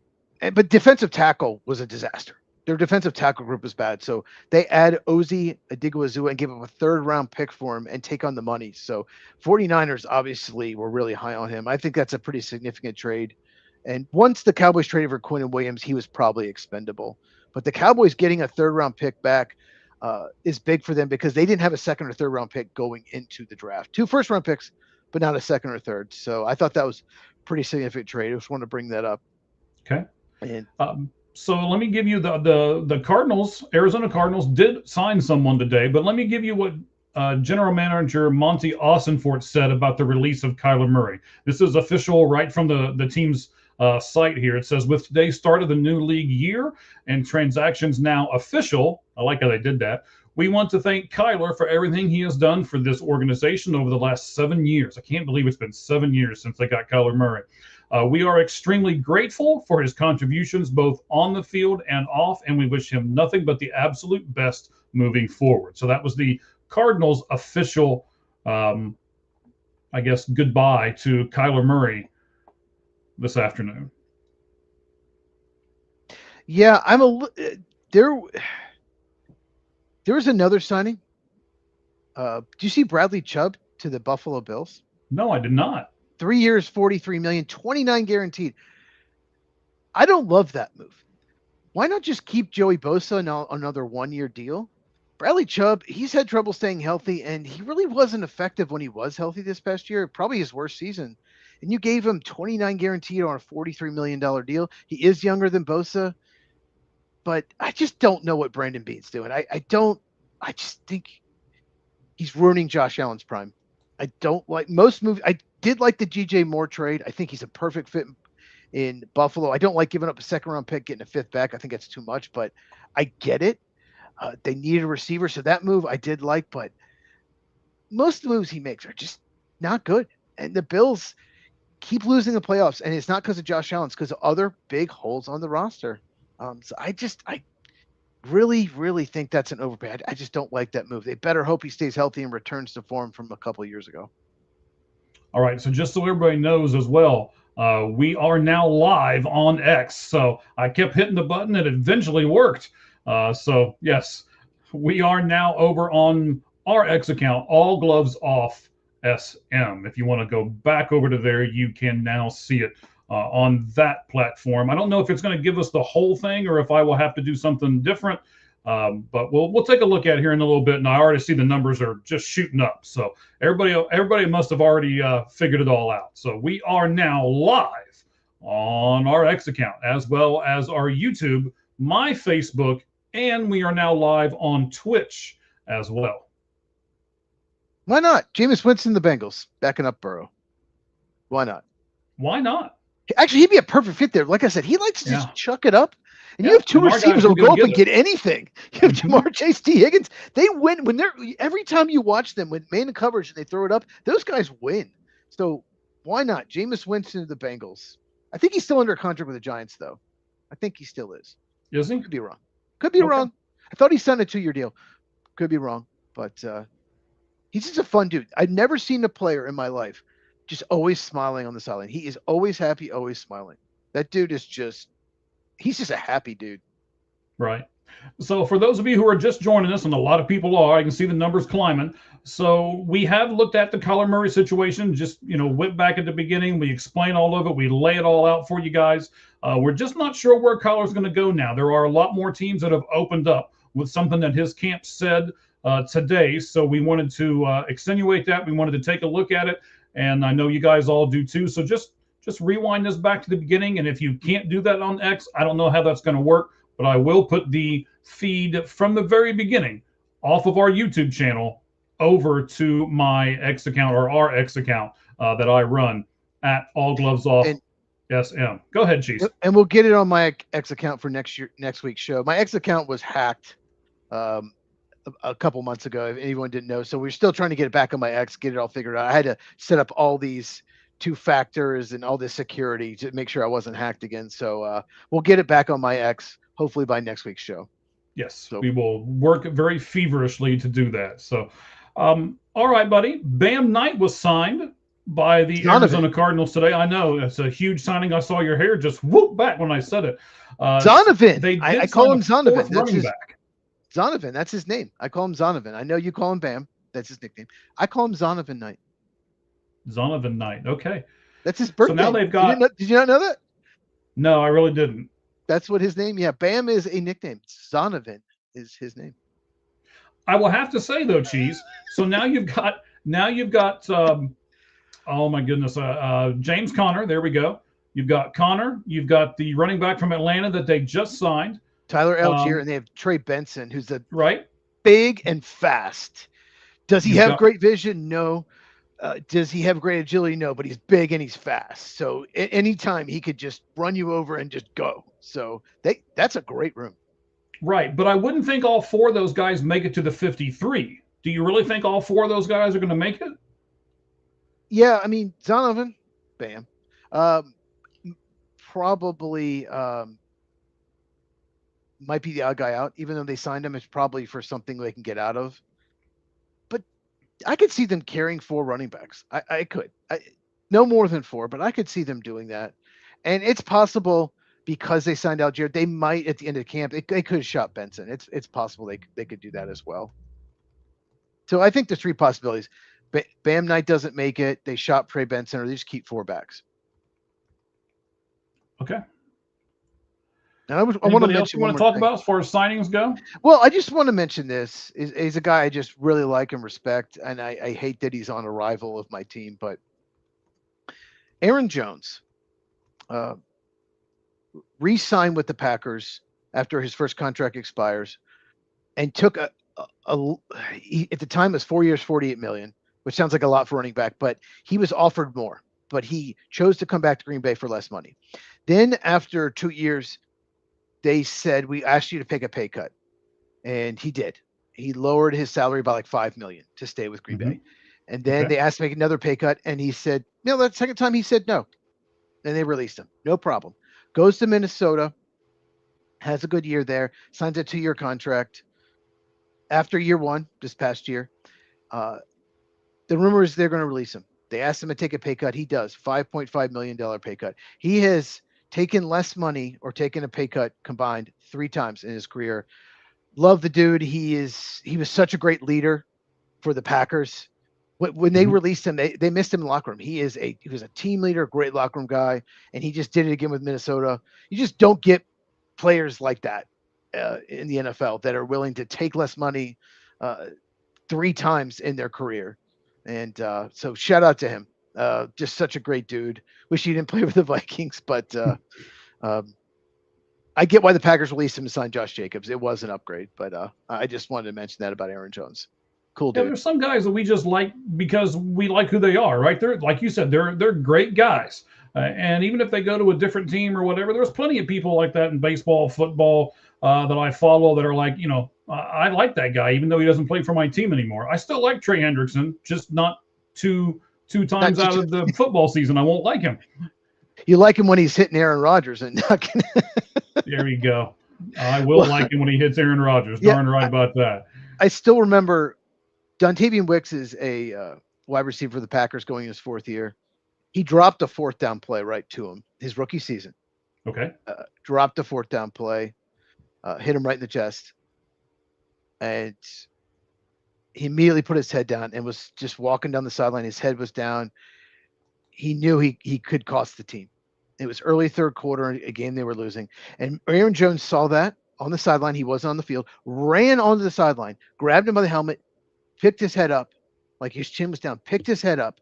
but defensive tackle was a disaster. Their defensive tackle group was bad. So they add Oze Odighizuwa and give him a 3rd-round pick for him and take on the money. So 49ers obviously were really high on him. I think that's a pretty significant trade. And once the Cowboys traded for Quinnen Williams, he was probably expendable. But the Cowboys getting a 3rd-round pick back is big for them because they didn't have a 2nd or 3rd round pick going into the draft. 2 1st-round picks, but not a 2nd or 3rd. So I thought that was pretty significant trade. I just want to bring that up. Okay. And So let me give you the Cardinals. Arizona Cardinals did sign someone today, but let me give you what General Manager Monty Austinfort said about the release of Kyler Murray. This is official right from the team's site here. It says, with today's start of the new league year and transactions now official, I like how they did that, we want to thank Kyler for everything he has done for this organization over the last 7 years. I can't believe it's been 7 years since they got Kyler Murray. We are extremely grateful for his contributions both on the field and off, and we wish him nothing but the absolute best moving forward. So that was the Cardinals' official, I guess, goodbye to Kyler Murray this afternoon. Yeah, there was another signing. Do you see Bradley Chubb to the Buffalo Bills? No, I did not. 3 years, $43 million, 29 guaranteed. I don't love that move. Why not just keep Joey Bosa on another 1-year deal? Bradley Chubb, he's had trouble staying healthy, and he really wasn't effective when he was healthy this past year. Probably his worst season. And you gave him 29 guaranteed on a $43 million deal. He is younger than Bosa, but I just don't know what Brandon Beane's doing. I just think he's ruining Josh Allen's prime. I don't like most moves. I did like the DJ Moore trade. I think he's a perfect fit in Buffalo. I don't like giving up a 2nd-round pick, getting a 5th back. I think that's too much, but I get it. They needed a receiver, so that move I did like, but most of the moves he makes are just not good. And the Bills keep losing the playoffs, and it's not because of Josh Allen. It's because of other big holes on the roster. So I really, really think that's an overpay. I just don't like that move. They better hope he stays healthy and returns to form from a couple of years ago. All right. So just so everybody knows as well, we are now live on X. So I kept hitting the button and it eventually worked. So yes, we are now over on our X account, All Gloves Off SM. If you want to go back over to there, you can now see it on that platform. I don't know if it's going to give us the whole thing or if I will have to do something different. But we'll take a look at it here in a little bit, and I already see the numbers are just shooting up. So everybody must have already figured it all out. So we are now live on our X account as well as our YouTube, my Facebook, and we are now live on Twitch as well. Why not? Jameis Winston, the Bengals, backing up Burrow. Why not? Why not? Actually, he'd be a perft fit there. Like I said, he likes to just chuck it up. And you have 2 receivers who'll go up and get anything. You have Jamar Chase, T. Higgins. They win when they're every time you watch them with man coverage and they throw it up, those guys win. So why not? Jameis Winston to the Bengals. I think he's still under contract with the Giants, though. I think he still is. Is he? Could be wrong. Could be wrong. I thought he signed a 2-year deal. Could be wrong. But he's just a fun dude. I've never seen a player in my life just always smiling on the sideline. He is always happy, always smiling. That dude is he's just a happy dude. Right. So for those of you who are just joining us, and a lot of people are, I can see the numbers climbing. So we have looked at the Kyler Murray situation, just, went back at the beginning. We explain all of it. We lay it all out for you guys. We're just not sure where Kyler's going to go now. There are a lot more teams that have opened up with something that his camp said today. So we wanted to extenuate that. We wanted to take a look at it. And I know you guys all do too. So just rewind this back to the beginning. And if you can't do that on X, I don't know how that's going to work, but I will put the feed from the very beginning off of our YouTube channel over to my X account or our X account that I run at All Gloves Off SM. Go ahead, Chief. And we'll get it on my X account for next week's show. My X account was hacked a couple months ago, if anyone didn't know. So we're still trying to get it back on my X, get it all figured out. I had to set up all these 2 factors and all this security to make sure I wasn't hacked again. So we'll get it back on my X, hopefully by next week's show. Yes, so we will work very feverishly to do that. So, all right, buddy. Bam Knight was signed by the Arizona Cardinals today. I know it's a huge signing. I saw your hair just whoop back when I said it. Zonovan. I call him Zonovan. That's his back. Zonovan, that's his name. I call him Zonovan. I know you call him Bam. That's his nickname. I call him Zonovan Knight. Zonovan Knight. Okay. That's his birthday. So now they've got. Did you not know that? No, I really didn't. That's what his name. Yeah, Bam is a nickname. Zonovan is his name. I will have to say though, Cheese. So now you've got. Oh my goodness, James Conner. There we go. You've got Connor. You've got the running back from Atlanta that they just signed, Tyler Algier, and they have Trey Benson, who's a right, big and fast. Does he You've have got great vision? No. Does he have great agility? No, but he's big and he's fast. So anytime he could just run you over and just go. So that's a great room. right. But I wouldn't think all 4 of those guys make it to the 53. Do you really think all 4 of those guys are going to make it? Yeah, I mean Zonovan, bam, probably might be the odd guy out. Even though they signed him, it's probably for something they can get out of. I could see them carrying 4 running backs. I could. No more than 4, but I could see them doing that. And it's possible because they signed Algier, they might at the end of camp, they could have shot Benson. It's possible they could do that as well. So I think there's 3 possibilities. Bam Knight doesn't make it. They shot Trey Benson, or they just keep 4 backs. Okay. And I want to Anybody else mention you want to talk about as far as signings go? Well, I just want to mention this. He's a guy I just really like and respect, and I hate that he's on a rival of my team, but Aaron Jones re-signed with the Packers after his first contract expires, and took at the time it was 4 years, $48 million, which sounds like a lot for running back, but he was offered more, but he chose to come back to Green Bay for less money. Then after 2 years, they said, we asked you to take a pay cut. And he did. He lowered his salary by like $5 million to stay with Green Bay. And then they asked to make another pay cut. And he said, that second time he said no. And they released him. No problem. Goes to Minnesota, has a good year there, signs a 2-year contract. After year 1, this past year, the rumor is they're going to release him. They asked him to take a pay cut. He does. $5.5 million pay cut. He has taken less money or taken a pay cut combined 3 times in his career. Love the dude. He was such a great leader for the Packers. When they released him, they missed him in the locker room. He was a team leader, great locker room guy, and he just did it again with Minnesota. You just don't get players like that in the NFL that are willing to take less money 3 times in their career. And so shout out to him. Just such a great dude. Wish he didn't play with the Vikings, but I get why the Packers released him to sign Josh Jacobs. It was an upgrade, but I just wanted to mention that about Aaron Jones. Cool dude. Yeah, there's some guys that we just like because we like who they are, right? They're, like you said, they're great guys. And even if they go to a different team or whatever, there's plenty of people like that in baseball, football that I follow that are like, I like that guy, even though he doesn't play for my team anymore. I still like Trey Hendrickson, just not two times out of the football season. I won't like him. You like him when he's hitting Aaron Rodgers and knocking. There you go. I will like him when he hits Aaron Rodgers. Darn right about that. I still remember Dontavian Wicks is a wide receiver for the Packers going his 4th year. He dropped a 4th down play right to him his rookie season. Okay. Dropped a 4th down play, hit him right in the chest. And he immediately put his head down and was just walking down the sideline. His head was down. He knew he could cost the team. It was early 3rd quarter, a game they were losing. And Aaron Jones saw that on the sideline. He wasn't on the field, ran onto the sideline, grabbed him by the helmet, picked his head up, like his chin was down, picked his head up,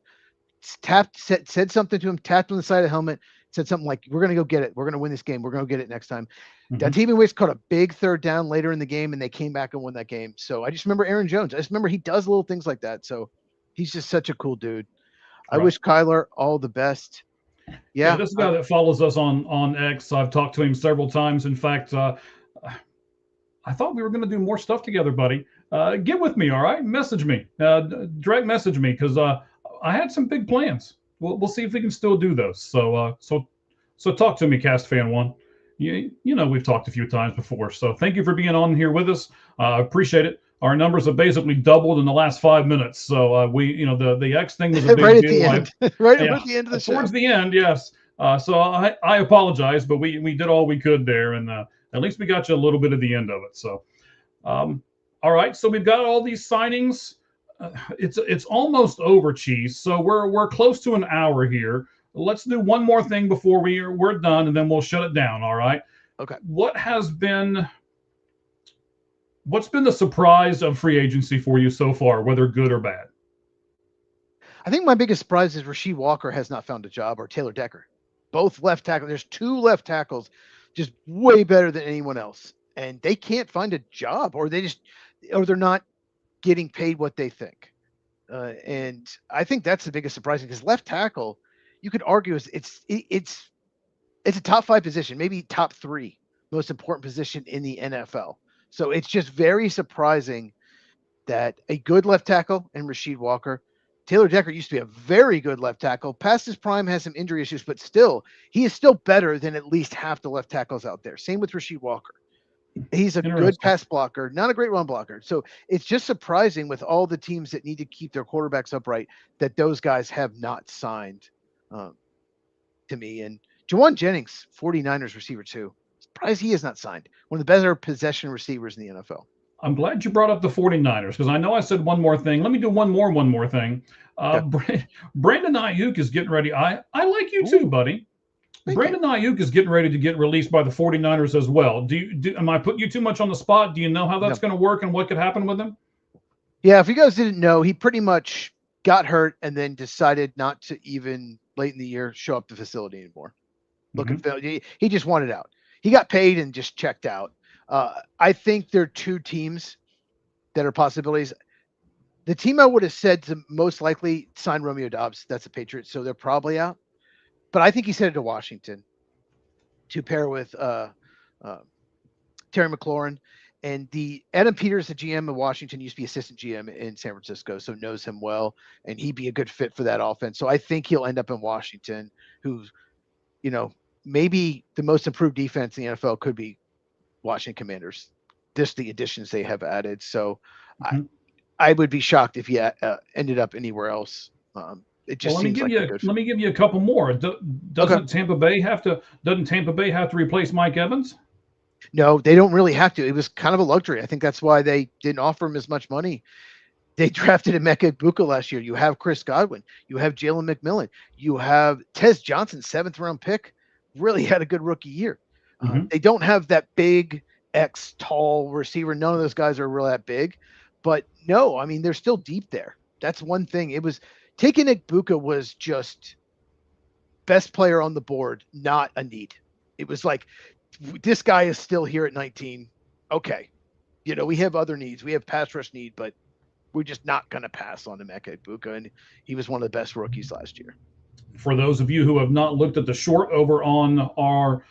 said something to him, tapped on the side of the helmet, said something like, we're going to go get it. We're going to win this game. We're going to get it next time. Dontavian Wicks caught a big 3rd down later in the game, and they came back and won that game. So I just remember Aaron Jones. I just remember he does little things like that. So he's just such a cool dude. Right. I wish Kyler all the best. Yeah, this guy that follows us on X, I've talked to him several times. In fact, I thought we were going to do more stuff together, buddy. Get with me, all right? Message me, direct message me, because I had some big plans. We'll see if we can still do those. So talk to me, Cast Fan One. You know we've talked a few times before. So thank you for being on here with us. Appreciate it. Our numbers have basically doubled in the last 5 minutes. So the X thing was a big right deal. At the end of the show. Towards the end, yes. So I apologize, but we did all we could there, and at least we got you a little bit of the end of it. So, all right. So we've got all these signings. It's almost over, Cheese. So we're close to an hour here. Let's do one more thing before we're done, and then we'll shut it down. All right. Okay. What's been the surprise of free agency for you so far, whether good or bad? I think my biggest surprise is Rasheed Walker has not found a job, or Taylor Decker. both left tackle. There's 2 left tackles, just way better than anyone else, and they can't find a job, or they're not getting paid what they think. And I think that's the biggest surprise, because left tackle, you could argue it's a top 5 position, maybe top 3 most important position in the NFL. So it's just very surprising that a good left tackle and Rasheed Walker. Taylor Decker used to be a very good left tackle. Past his prime, has some injury issues, but still, he is still better than at least half the left tackles out there. Same with Rasheed Walker. He's a good pass blocker, not a great run blocker. So it's just surprising, with all the teams that need to keep their quarterbacks upright, that those guys have not signed, to me. And Jawan Jennings, 49ers receiver too. Surprised he is not signed. One of the better possession receivers in the NFL. I'm glad you brought up the 49ers, because I know I said one more thing. Let me do one more thing. Brandon Ayuk is getting ready. I like you too, buddy. Brandon Ayuk is getting ready to get released by the 49ers as well. Am I putting you too much on the spot? Do you know how that's going to work and what could happen with him? Yeah, if you guys didn't know, he pretty much got hurt and then decided not to even late in the year show up to the facility anymore. He just wanted out. He got paid and just checked out. I think there are 2 teams that are possibilities. The team I would have said to most likely sign Romeo Doubs. That's the Patriots, so they're probably out. But I think he's headed to Washington to pair with Terry McLaurin. And the Adam Peters, the GM of Washington, used to be assistant GM in San Francisco, so knows him well, and he'd be a good fit for that offense. So I think he'll end up in Washington, who's, maybe the most improved defense in the NFL could be Washington Commanders. Just the additions they have added. So I would be shocked if he ended up anywhere else. It just let me give you a couple more. Doesn't Tampa Bay have to replace Mike Evans? No, they don't really have to. It was kind of a luxury. I think that's why they didn't offer him as much money. They drafted Emeka Egbuka last year. You have Chris Godwin. You have Jalen McMillan. You have Tez Johnson, 7th round pick. Really had a good rookie year. They don't have that big tall receiver. None of those guys are really that big. But no, I mean, they're still deep there. That's one thing. It was taking Egbuka was just best player on the board, not a need. It was like, this guy is still here at 19. Okay. We have other needs. We have pass rush need, but we're just not going to pass on Emeka Egbuka. And he was one of the best rookies last year. For those of you who have not looked at the short over on our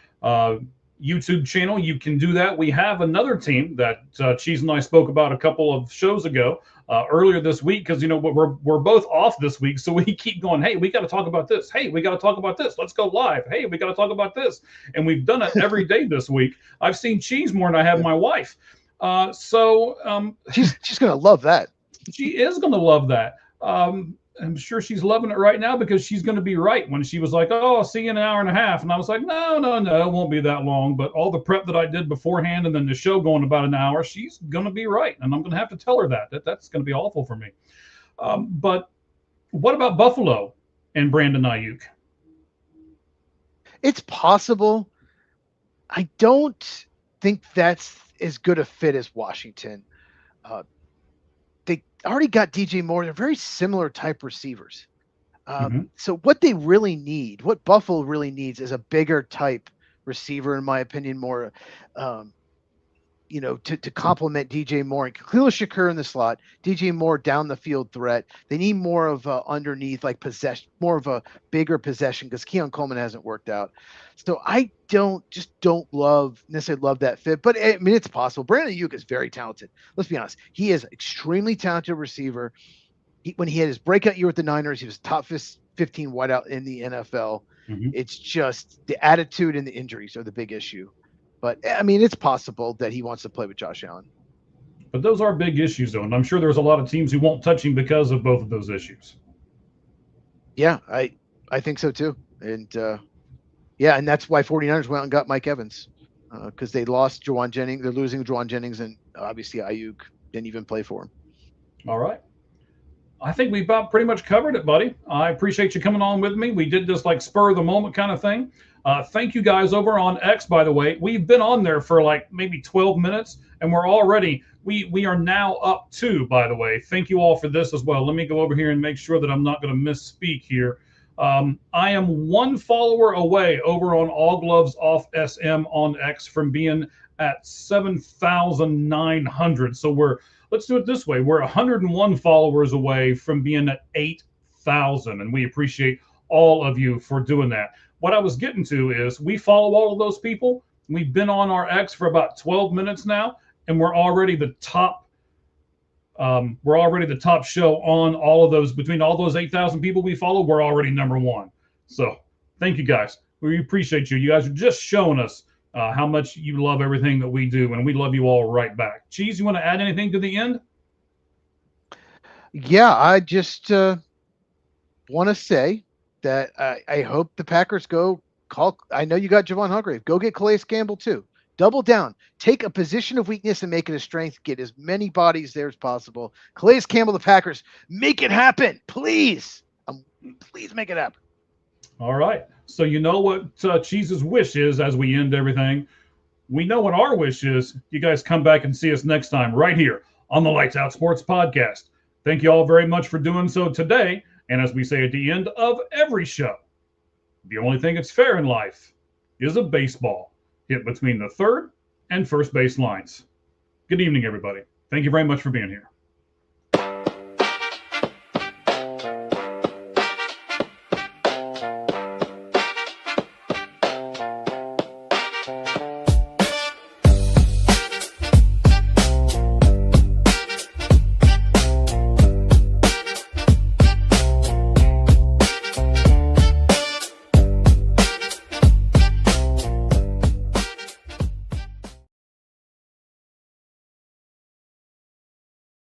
YouTube channel, you can do that. We have another team that Cheese and I spoke about a couple of shows ago, earlier this week, because we're both off this week, so we keep going, hey, we got to talk about this. Hey, we got to talk about this. Let's go live. Hey, we got to talk about this. And we've done it every day this week. I've seen Cheese more than I have my wife. She's going to love that. She is going to love that. I'm sure she's loving it right now, because she's going to be right when she was like, oh, I'll see you in an hour and a half. And I was like, no, it won't be that long. But all the prep that I did beforehand and then the show going about an hour, she's going to be right. And I'm going to have to tell her that's going to be awful for me. But what about Buffalo and Brandon Ayuk? It's possible. I don't think that's as good a fit as Washington. They already got DJ Moore. They're very similar type receivers. So what they really need, what Buffalo really needs, is a bigger type receiver, in my opinion, more, to complement DJ Moore. And Khalil Shakur in the slot, DJ Moore down the field threat. They need more of a underneath, like possession, more of a bigger possession, because Keon Coleman hasn't worked out. So I don't necessarily love that fit, but I mean, it's possible. Brandon Ayuk is very talented. Let's be honest. He is extremely talented receiver. When he had his breakout year with the Niners, he was top 15 wideout in the NFL. It's just the attitude and the injuries are the big issue. But I mean, it's possible that he wants to play with Josh Allen. But those are big issues, though, and I'm sure there's a lot of teams who won't touch him because of both of those issues. Yeah, I think so too. And and that's why 49ers went and got Mike Evans, because they lost Jawan Jennings. They're losing Jawan Jennings, and obviously Ayuk didn't even play for him. All right. I think we've about pretty much covered it, buddy. I appreciate you coming on with me. We did this like spur of the moment kind of thing. Thank you guys over on X, by the way. We've been on there for like maybe 12 minutes, and we are now up to, by the way. Thank you all for this as well. Let me go over here and make sure that I'm not going to misspeak here. I am one follower away over on All Gloves Off SM on X from being at 7,900. So let's do it this way. We're 101 followers away from being at 8,000. And we appreciate all of you for doing that. What I was getting to is we follow all of those people. We've been on our X for about 12 minutes now, and we're already the top show on all of those. Between all those 8,000 people we follow, we're already #1. So thank you guys. We appreciate you. You guys are just showing us how much you love everything that we do, and we love you all right back. Cheese, you want to add anything to the end? Yeah, I just want to say that I hope the Packers go call. I know you got Javon Hargrave. Go get Calais Campbell too. Double down. Take a position of weakness and make it a strength. Get as many bodies there as possible. Calais Campbell, the Packers, make it happen, please. Please make it happen. All right. So you know what Cheese's wish is as we end everything. We know what our wish is. You guys come back and see us next time right here on the Lights Out Sports Podcast. Thank you all very much for doing so today. And as we say at the end of every show, the only thing that's fair in life is a baseball hit between the third and first base lines. Good evening, everybody. Thank you very much for being here.